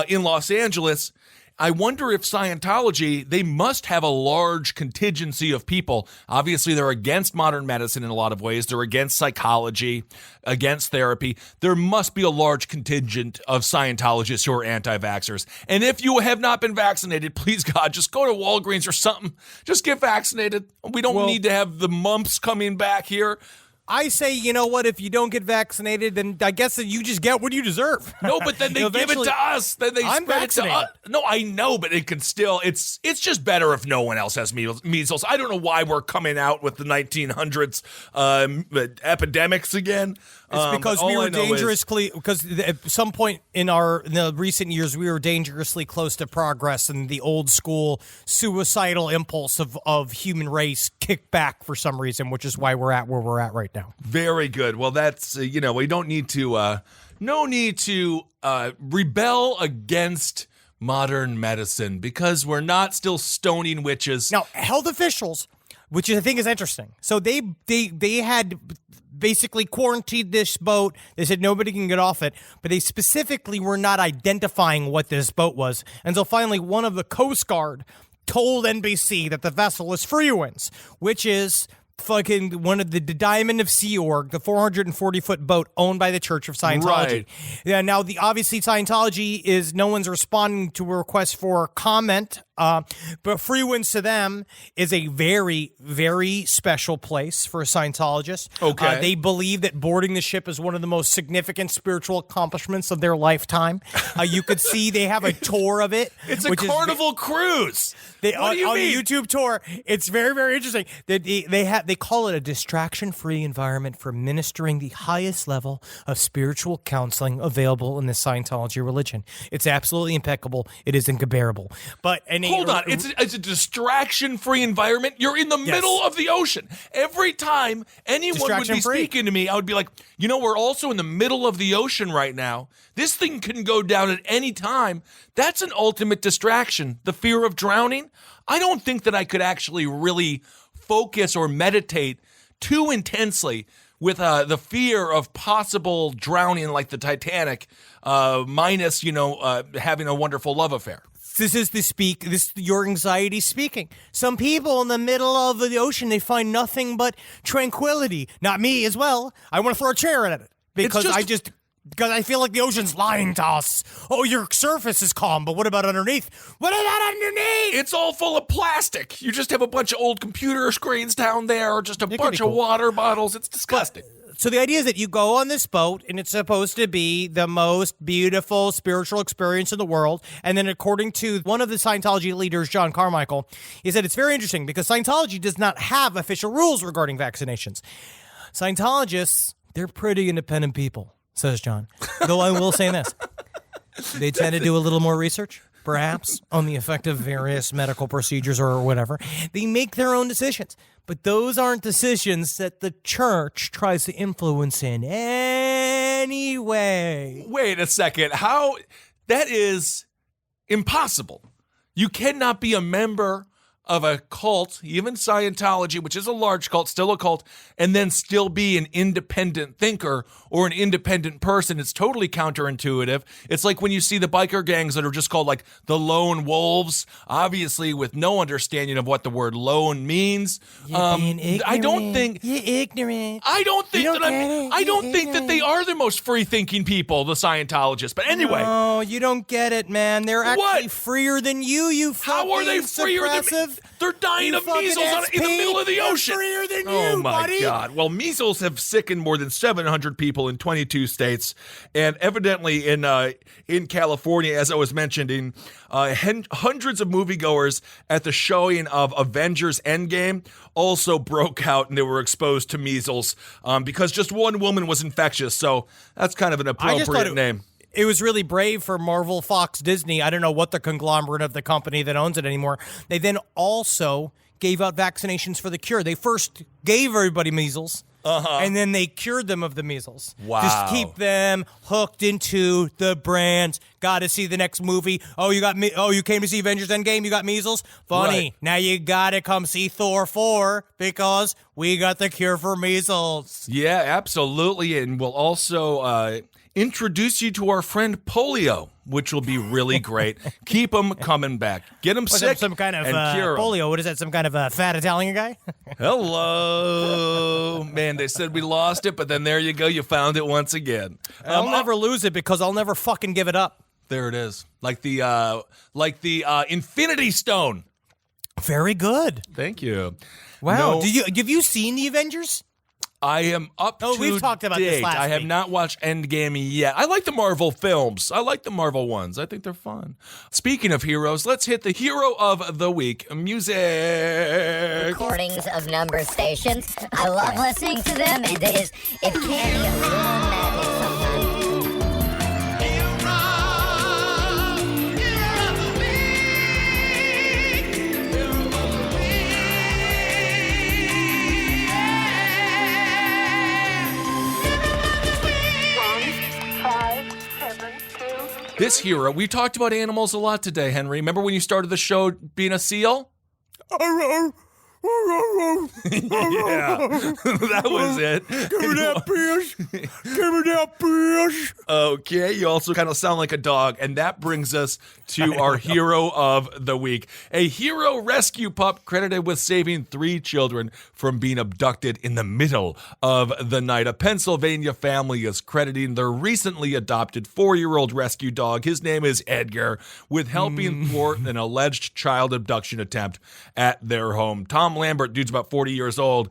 in Los Angeles. I wonder if Scientology, they must have a large contingency of people. Obviously, they're against modern medicine in a lot of ways. They're against psychology, against therapy. There must be a large contingent of Scientologists who are anti-vaxxers. And if you have not been vaccinated, please God, just go to Walgreens or something. Just get vaccinated. We don't need to have the mumps coming back here. I say, you know what? If you don't get vaccinated, then I guess that you just get what you deserve. No, but then they give it to us. Then they spread it to us. No, I know, but it can still. It's just better if no one else has measles. I don't know why we're coming out with the 1900s epidemics again. It's because we were because at some point in the recent years, we were dangerously close to progress, and the old school suicidal impulse of human race kicked back for some reason, which is why we're at where we're at right now. Very good. Well, that's we don't need to rebel against modern medicine because we're not still stoning witches. Now, health officials, which I think is interesting. So they had basically quarantined this boat. They said nobody can get off it, but they specifically were not identifying what this boat was until finally one of the Coast Guard told NBC that the vessel is Freewinds, which is fucking one of the Diamond of Sea Org, the 440-foot boat owned by the Church of Scientology. Right. Yeah. Now, obviously Scientology is no one's responding to a request for comment. But Freewinds to them is a very, very special place for a Scientologist. Okay. They believe that boarding the ship is one of the most significant spiritual accomplishments of their lifetime. You could see they have a tour of it. It's a Carnival cruise. What do you mean? The YouTube tour, it's very, very interesting. They call it a distraction-free environment for ministering the highest level of spiritual counseling available in the Scientology religion. It's absolutely impeccable. It is incomparable. But and any... Hold on. It's a distraction-free environment. You're in the middle of the ocean. Every time anyone would be speaking to me, I would be like, we're also in the middle of the ocean right now. This thing can go down at any time. That's an ultimate distraction. The fear of drowning. I don't think that I could actually really focus or meditate too intensely with the fear of possible drowning like the Titanic, minus, having a wonderful love affair. This is your anxiety speaking. Some people in the middle of the ocean, they find nothing but tranquility. Not me as well. I want to throw a chair at it because I feel like the ocean's lying to us. Oh, your surface is calm, but what about underneath? What about underneath? It's all full of plastic. You just have a bunch of old computer screens down there, or just a bunch of water bottles. It's disgusting. So the idea is that you go on this boat, and it's supposed to be the most beautiful spiritual experience in the world. And then according to one of the Scientology leaders, John Carmichael, he said it's very interesting because Scientology does not have official rules regarding vaccinations. Scientologists, they're pretty independent people, says John. Though I will say this. They tend to do a little more research, perhaps, on the effect of various medical procedures or whatever. They make their own decisions. But those aren't decisions that the church tries to influence in any way. Wait a second. How? That is impossible. You cannot be a member of a cult, even Scientology, which is a large cult, still a cult, and then still be an independent thinker or an independent person. It's totally counterintuitive. It's like when you see the biker gangs that are just called like the lone wolves, obviously with no understanding of what the word lone means. I don't think you're ignorant. I don't think that they are the most free-thinking people, the Scientologists. But anyway, no, you don't get it, man. They're actually freer than you. You fucking how are they freer than me? They're dying of measles in the middle of the ocean. Freer than oh you, my buddy. God. Well, measles have sickened more than 700 people in 22 states. And evidently in California, as I was mentioning, hundreds of moviegoers at the showing of Avengers Endgame also broke out and they were exposed to measles because just one woman was infectious. So that's kind of an appropriate name. It was really brave for Marvel, Fox, Disney. I don't know what the conglomerate of the company that owns it anymore. They then also gave out vaccinations for the cure. They first gave everybody measles, and then they cured them of the measles. Wow. Just keep them hooked into the brands. Got to see the next movie. Oh, you came to see Avengers Endgame? You got measles? Funny. Right. Now you got to come see Thor 4 because we got the cure for measles. Yeah, absolutely. And we'll also introduce you to our friend polio, which will be really great. Keep them coming back. Get them sick some kind of and cure 'em. polio. What is that? Some kind of fat Italian guy? Hello. Man, they said we lost it, but then there you go. You found it once again. I'll never lose it because I'll never fucking give it up. There it is. Like the Infinity Stone. Very good. Thank you. Wow. Have you seen the Avengers? I am up to we've talked about date. this last I have week. not watched Endgame yet. I like the Marvel films. I like the Marvel ones. I think they're fun. Speaking of heroes, let's hit the hero of the week. Music. Recordings of number stations. I love listening to them. It can be a little maddening sometimes. This hero, we talked about animals a lot today, Henry. Remember when you started the show being a seal? Yeah, that was it. Give me that fish. Give me that fish. Okay, you also kind of sound like a dog, and that brings us to our hero of the week. A hero rescue pup credited with saving 3 children from being abducted in the middle of the night. A Pennsylvania family is crediting their recently adopted 4-year-old rescue dog, his name is Edgar, with helping thwart an alleged child abduction attempt at their home. Tom Lambert, dude's about 40 years old,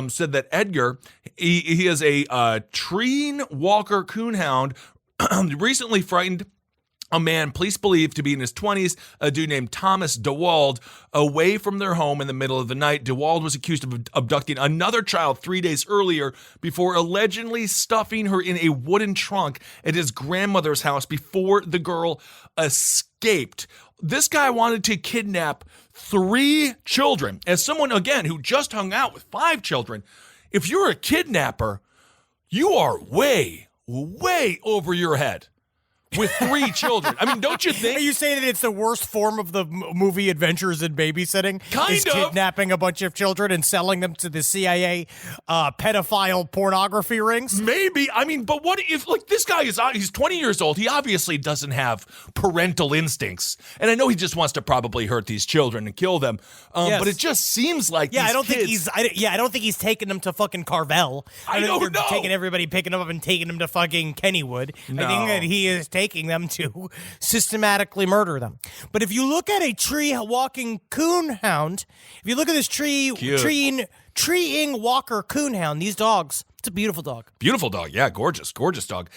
said that Edgar, he is a Treen Walker Coonhound, recently frightened a man police believe to be in his 20s, a dude named Thomas DeWald, away from their home in the middle of the night. DeWald was accused of abducting another child 3 days earlier before allegedly stuffing her in a wooden trunk at his grandmother's house before the girl escaped. this guy wanted to kidnap 3 children. As someone, again, who just hung out with 5 children, if you're a kidnapper, you are way, way over your head with 3 children. I mean, don't you think? Are you saying that it's the worst form of the movie Adventures in Babysitting? Kind is of. Kidnapping a bunch of children and selling them to the CIA pedophile pornography rings? Maybe. I mean, but what if, like, this guy he's 20 years old. He obviously doesn't have parental instincts. And I know he just wants to probably hurt these children and kill them. Yes. But it just seems like I don't kids, think I don't think he's taking them to fucking Carvel. I don't think don't they're know. taking everybody, picking them up and taking them to fucking Kennywood. No. I think that he is taking them to systematically murder them. But if you look at a tree-walking coonhound, if you look at this treeing walker coonhound, these dogs, it's a beautiful dog. Beautiful dog. Yeah, gorgeous dog.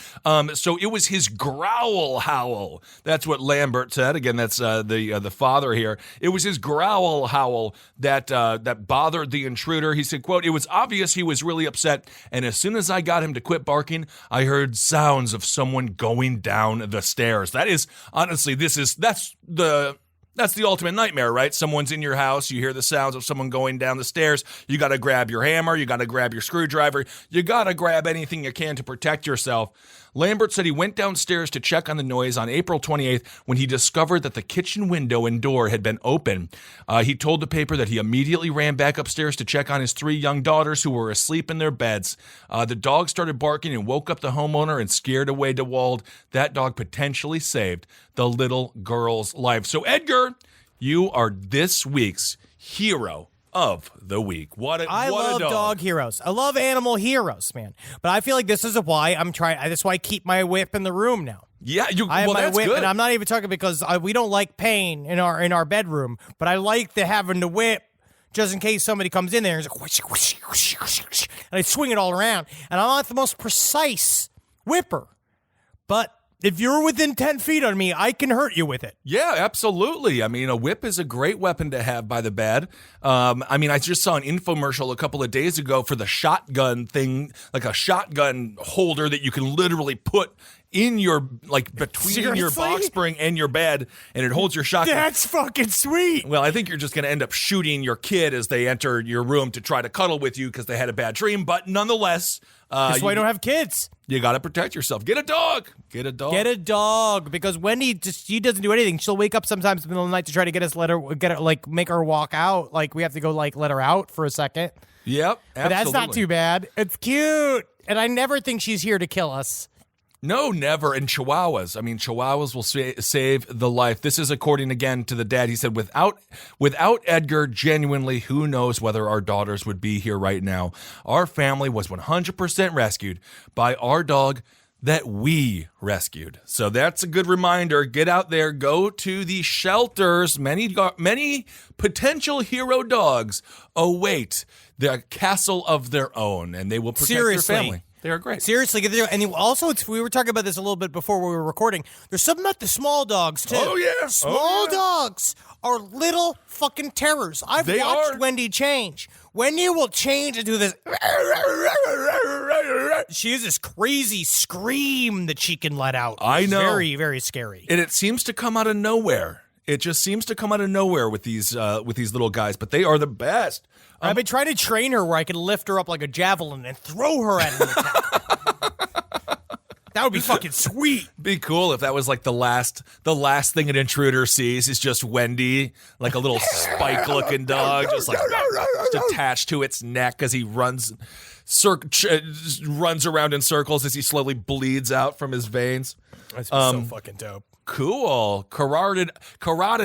So it was his growl howl. That's what Lambert said. Again, that's the father here. It was his growl howl that bothered the intruder. He said, quote, "It was obvious he was really upset, and as soon as I got him to quit barking, I heard sounds of someone going down the stairs." That is, honestly, that's the ultimate nightmare, right? Someone's in your house, you hear the sounds of someone going down the stairs, you got to grab your hammer, you got to grab your screwdriver, you got to grab anything you can to protect yourself. Lambert said he went downstairs to check on the noise on April 28th when he discovered that the kitchen window and door had been open. He told the paper that he immediately ran back upstairs to check on his 3 young daughters who were asleep in their beds. The dog started barking and woke up the homeowner and scared away DeWald. That dog potentially saved the little girl's life. So, Edgar, you are this week's hero of the week. I love dog heroes. I love animal heroes, man. But I feel like this is why that's why I keep my whip in the room now. Yeah, I have my that's whip, good. and I'm not even talking because we don't like pain in our bedroom. But I like having the whip just in case somebody comes in there and it's like, whoosh, whoosh, whoosh, whoosh, whoosh, and I swing it all around. And I'm not the most precise whipper, but if you're within 10 feet of me, I can hurt you with it. Yeah, absolutely. I mean, a whip is a great weapon to have by the bed. I just saw an infomercial a couple of days ago for the shotgun thing, like a shotgun holder that you can literally put in your, like, between Seriously? your box spring and your bed, and it holds your shotgun. That's fucking sweet. Well, I think you're just going to end up shooting your kid as they enter your room to try to cuddle with you because they had a bad dream. But nonetheless, that's why I don't have kids. You got to protect yourself. Get a dog. Get a dog. Get a dog, because Wendy she doesn't do anything. She'll wake up sometimes in the middle of the night to try to get her, make her walk out. Like, we have to go, like, let her out for a second. Yep, absolutely. But that's not too bad. It's cute. And I never think she's here to kill us. No, never. And chihuahuas. I mean, chihuahuas will save the life. This is according, again, to the dad. He said, without Edgar, genuinely, who knows whether our daughters would be here right now. Our family was 100% rescued by our dog that we rescued. So that's a good reminder. Get out there. Go to the shelters. Many potential hero dogs await the castle of their own, and they will protect your family. They are great. Seriously. And also, we were talking about this a little bit before we were recording. There's something about the small dogs, too. Oh, yeah. Small dogs are little fucking terrors. I've watched Wendy change. Wendy will change and do this. She has this crazy scream that she can let out. I know. It's very, very scary. And it seems to come out of nowhere. It just seems to come out of nowhere with these little guys, but they are the best. I've been trying to train her where I can lift her up like a javelin and throw her at an attack. That would be fucking sweet. Be cool if that was like the last thing an intruder sees is just Wendy, like a little spike-looking dog, just attached to its neck as he runs around in circles as he slowly bleeds out from his veins. That's so fucking dope. Cool. Carotid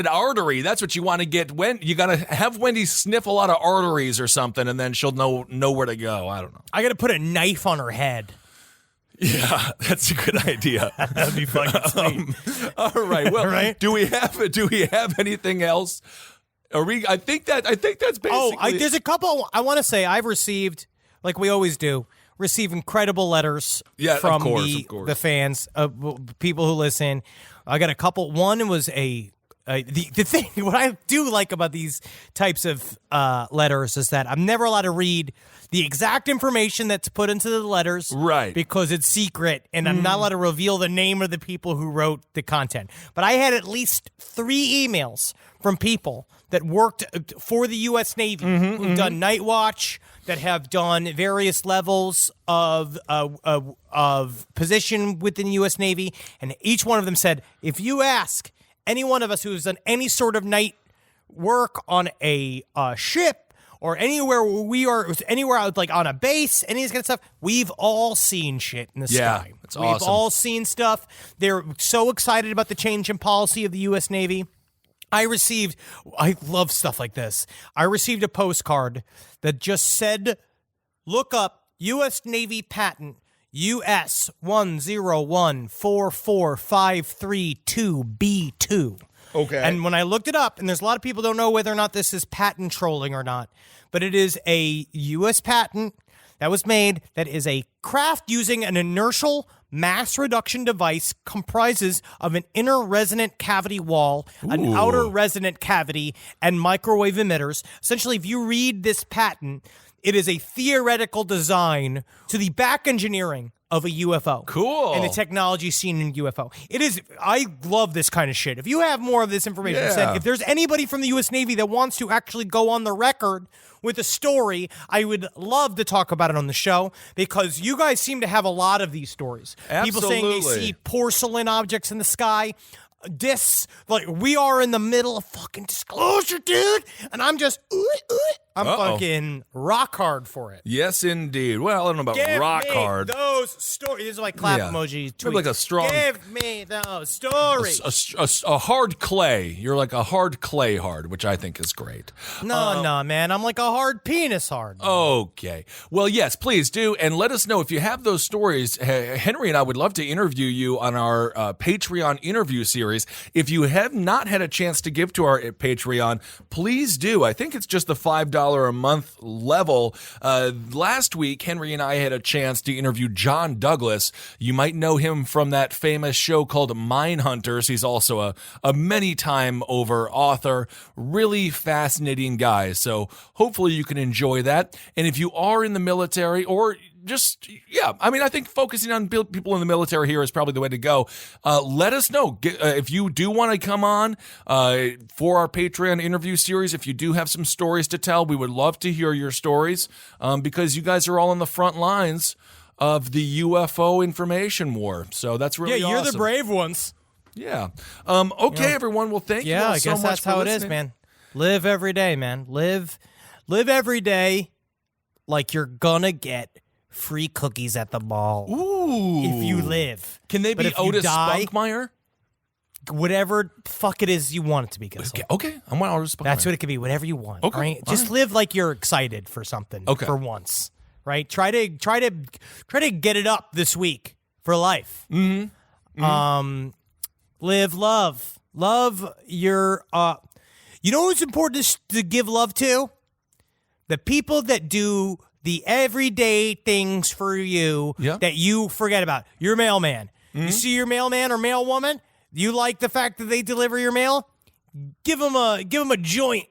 artery. That's what you want to get. You got to have Wendy sniff a lot of arteries or something, and then she'll know where to go. I don't know. I got to put a knife on her head. Yeah, that's a good idea. That'd be fucking sweet. All right. Well, right? Do we have anything else? I think that's basically. There's a couple. I want to say I've received, like we always do, incredible letters from of course. the fans, people who listen. I got a couple. One was a the thing, what I do like about these types of letters is that I'm never allowed to read the exact information that's put into the letters, right? Because it's secret, and I'm not allowed to reveal the name of the people who wrote the content. But I had at least 3 emails from people that worked for the U.S. Navy, who've done night watch, that have done various levels of position within the U.S. Navy, and each one of them said, if you ask any one of us who's done any sort of night work on a ship, or anywhere where we are, anywhere out like on a base, any of this kind of stuff, we've all seen shit in the sky. It's awesome. We've all seen stuff. They're so excited about the change in policy of the U.S. Navy. I love stuff like this. I received a postcard that just said, look up U.S. Navy patent US 101445332B2. Okay. And when I looked it up, and there's a lot of people don't know whether or not this is patent trolling or not, but it is a U.S. patent that was made that is a craft using an inertial mass reduction device comprises of an inner resonant cavity wall, an outer resonant cavity, and microwave emitters. Essentially, if you read this patent, it is a theoretical design to the back engineering of a UFO. Cool. And the technology seen in UFO. It is, I love this kind of shit. If you have more of this information, send. If there's anybody from the U.S. Navy that wants to actually go on the record with a story, I would love to talk about it on the show, because you guys seem to have a lot of these stories. Absolutely. People saying they see porcelain objects in the sky. Discs, like we are in the middle of fucking disclosure, dude, and I'm just I'm fucking rock hard for it. Yes, indeed. Well, I don't know about rock hard. Those stories. These are like clap emoji tweets. Like a strong. Give me those stories. A hard clay. You're like a hard clay hard, which I think is great. No, man. I'm like a hard penis hard. Okay. Well, yes, please do, and let us know if you have those stories. Henry and I would love to interview you on our Patreon interview series. If you have not had a chance to give to our Patreon, please do. I think it's just the $5 a month level. Last week, Henry and I had a chance to interview John Douglas. You might know him from that famous show called Mine Hunters. He's also a many-time over author. Really fascinating guy. So hopefully you can enjoy that. And if you are in the military or I think focusing on people in the military here is probably the way to go. Let us know if you do want to come on for our Patreon interview series. If you do have some stories to tell, we would love to hear your stories because you guys are all on the front lines of the UFO information war. So that's really awesome. You're the brave ones. Yeah. Okay, everyone. Well, thank you all so much for listening. I guess that's how it is, man. Live every day, man. Live every day like you're gonna get free cookies at the mall. Ooh. If you live. Can they be Otis Spunkmeyer? Whatever fuck it is you want it to be. Okay. I want Otis Spunkmeyer. That's what it could be. Whatever you want. Okay. Right? Just live like you're excited for something for once. Right? Try to get it up this week for life. Mm-hmm. Live love. Love your you know what's important to give love to? The people that do the everyday things for you that you forget about. Your mailman. You see your mailman or mailwoman, you like the fact that they deliver your mail? Give them a joint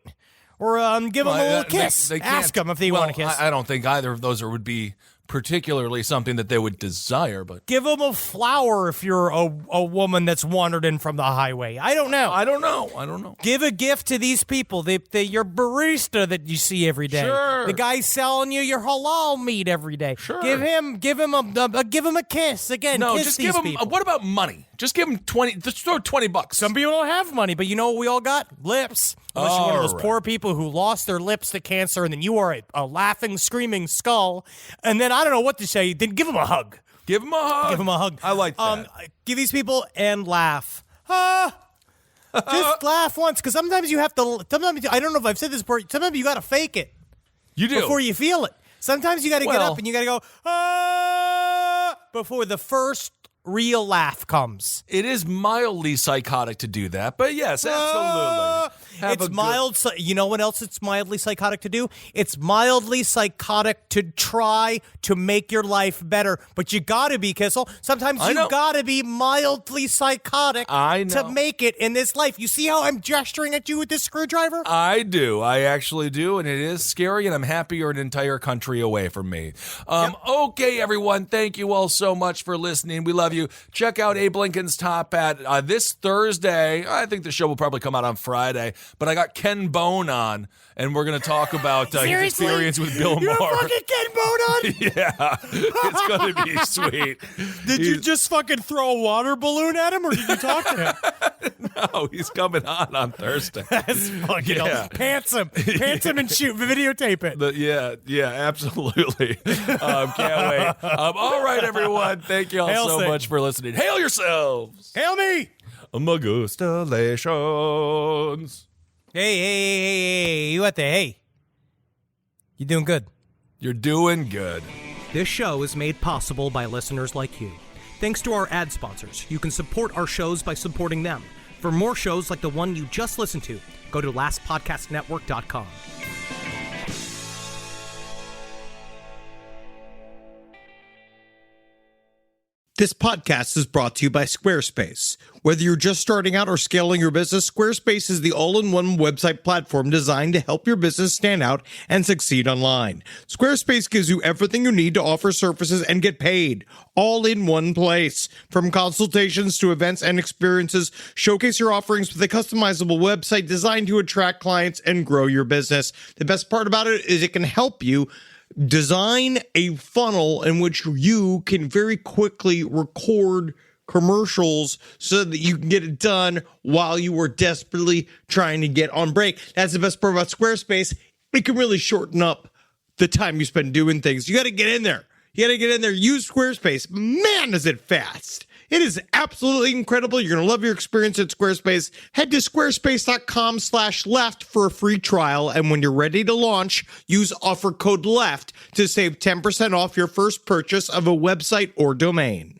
or give them a little kiss. Ask them if they want a kiss. I don't think either of those would be particularly something that they would desire, but give them a flower if you're a woman that's wandered in from the highway. I don't know. Give a gift to these people. Your barista that you see every day. Sure. The guy selling you your halal meat every day. Sure. Give him a kiss again. No, kiss just these give him. people. What about money? Just give him $20. Just throw $20. Some people don't have money, but you know what we all got? Lips. Unless you're one of those poor people who lost their lips to cancer, and then you are a laughing, screaming skull, and then I don't know what to say. Then give them a hug. Give them a hug. Give them a hug. I like that. Give these people and laugh. Just laugh once, because sometimes you have to. Sometimes I don't know if I've said this before. Sometimes you got to fake it. You do before you feel it. Sometimes you got to get up and you got to go before the first real laugh comes. It is mildly psychotic to do that, but yes, absolutely. It's mild. You know what else it's mildly psychotic to do? It's mildly psychotic to try to make your life better. But you gotta be, Kissel. Sometimes you gotta be mildly psychotic to make it in this life. You see how I'm gesturing at you with this screwdriver? I do. I actually do, and it is scary, and I'm happy you're an entire country away from me. Okay, everyone, thank you all so much for listening. We love you. Check out Abe Lincoln's Top Hat this Thursday. I think the show will probably come out on Friday, but I got Ken Bone on, and we're going to talk about his experience with Bill Maher. You have fucking Ken Bone on? Yeah, it's going to be sweet. Did you just fucking throw a water balloon at him, or did you talk to him? No, he's coming on Thursday. That's fucking pants him and shoot, videotape it. Yeah, absolutely. Can't wait. All right, everyone. Thank you all so much for listening. Hail yourselves. Hail me. Magustalations. Hey, you out there? Hey. You doing good? You're doing good. This show is made possible by listeners like you. Thanks to our ad sponsors, you can support our shows by supporting them. For more shows like the one you just listened to, go to lastpodcastnetwork.com. This podcast is brought to you by Squarespace. Whether you're just starting out or scaling your business, Squarespace is the all-in-one website platform designed to help your business stand out and succeed online. Squarespace gives you everything you need to offer services and get paid, all in one place. From consultations to events and experiences, showcase your offerings with a customizable website designed to attract clients and grow your business. The best part about it is it can help you design a funnel in which you can very quickly record commercials so that you can get it done while you are desperately trying to get on break. That's the best part about Squarespace. It can really shorten up the time you spend doing things. You got to get in there. Use Squarespace. Man, is it fast. It is absolutely incredible. You're going to love your experience at Squarespace. Head to squarespace.com/left for a free trial. And when you're ready to launch, use offer code LEFT to save 10% off your first purchase of a website or domain.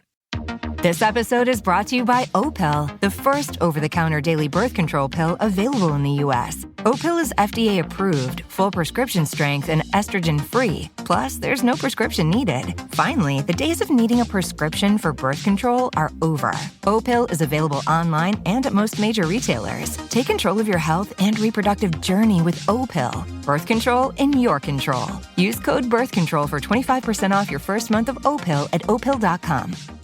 This episode is brought to you by Opill, the first over-the-counter daily birth control pill available in the U.S. Opill is FDA approved, full prescription strength, and estrogen-free. Plus, there's no prescription needed. Finally, the days of needing a prescription for birth control are over. Opill is available online and at most major retailers. Take control of your health and reproductive journey with Opill. Birth control in your control. Use code BIRTHCONTROL for 25% off your first month of Opill at Opill.com.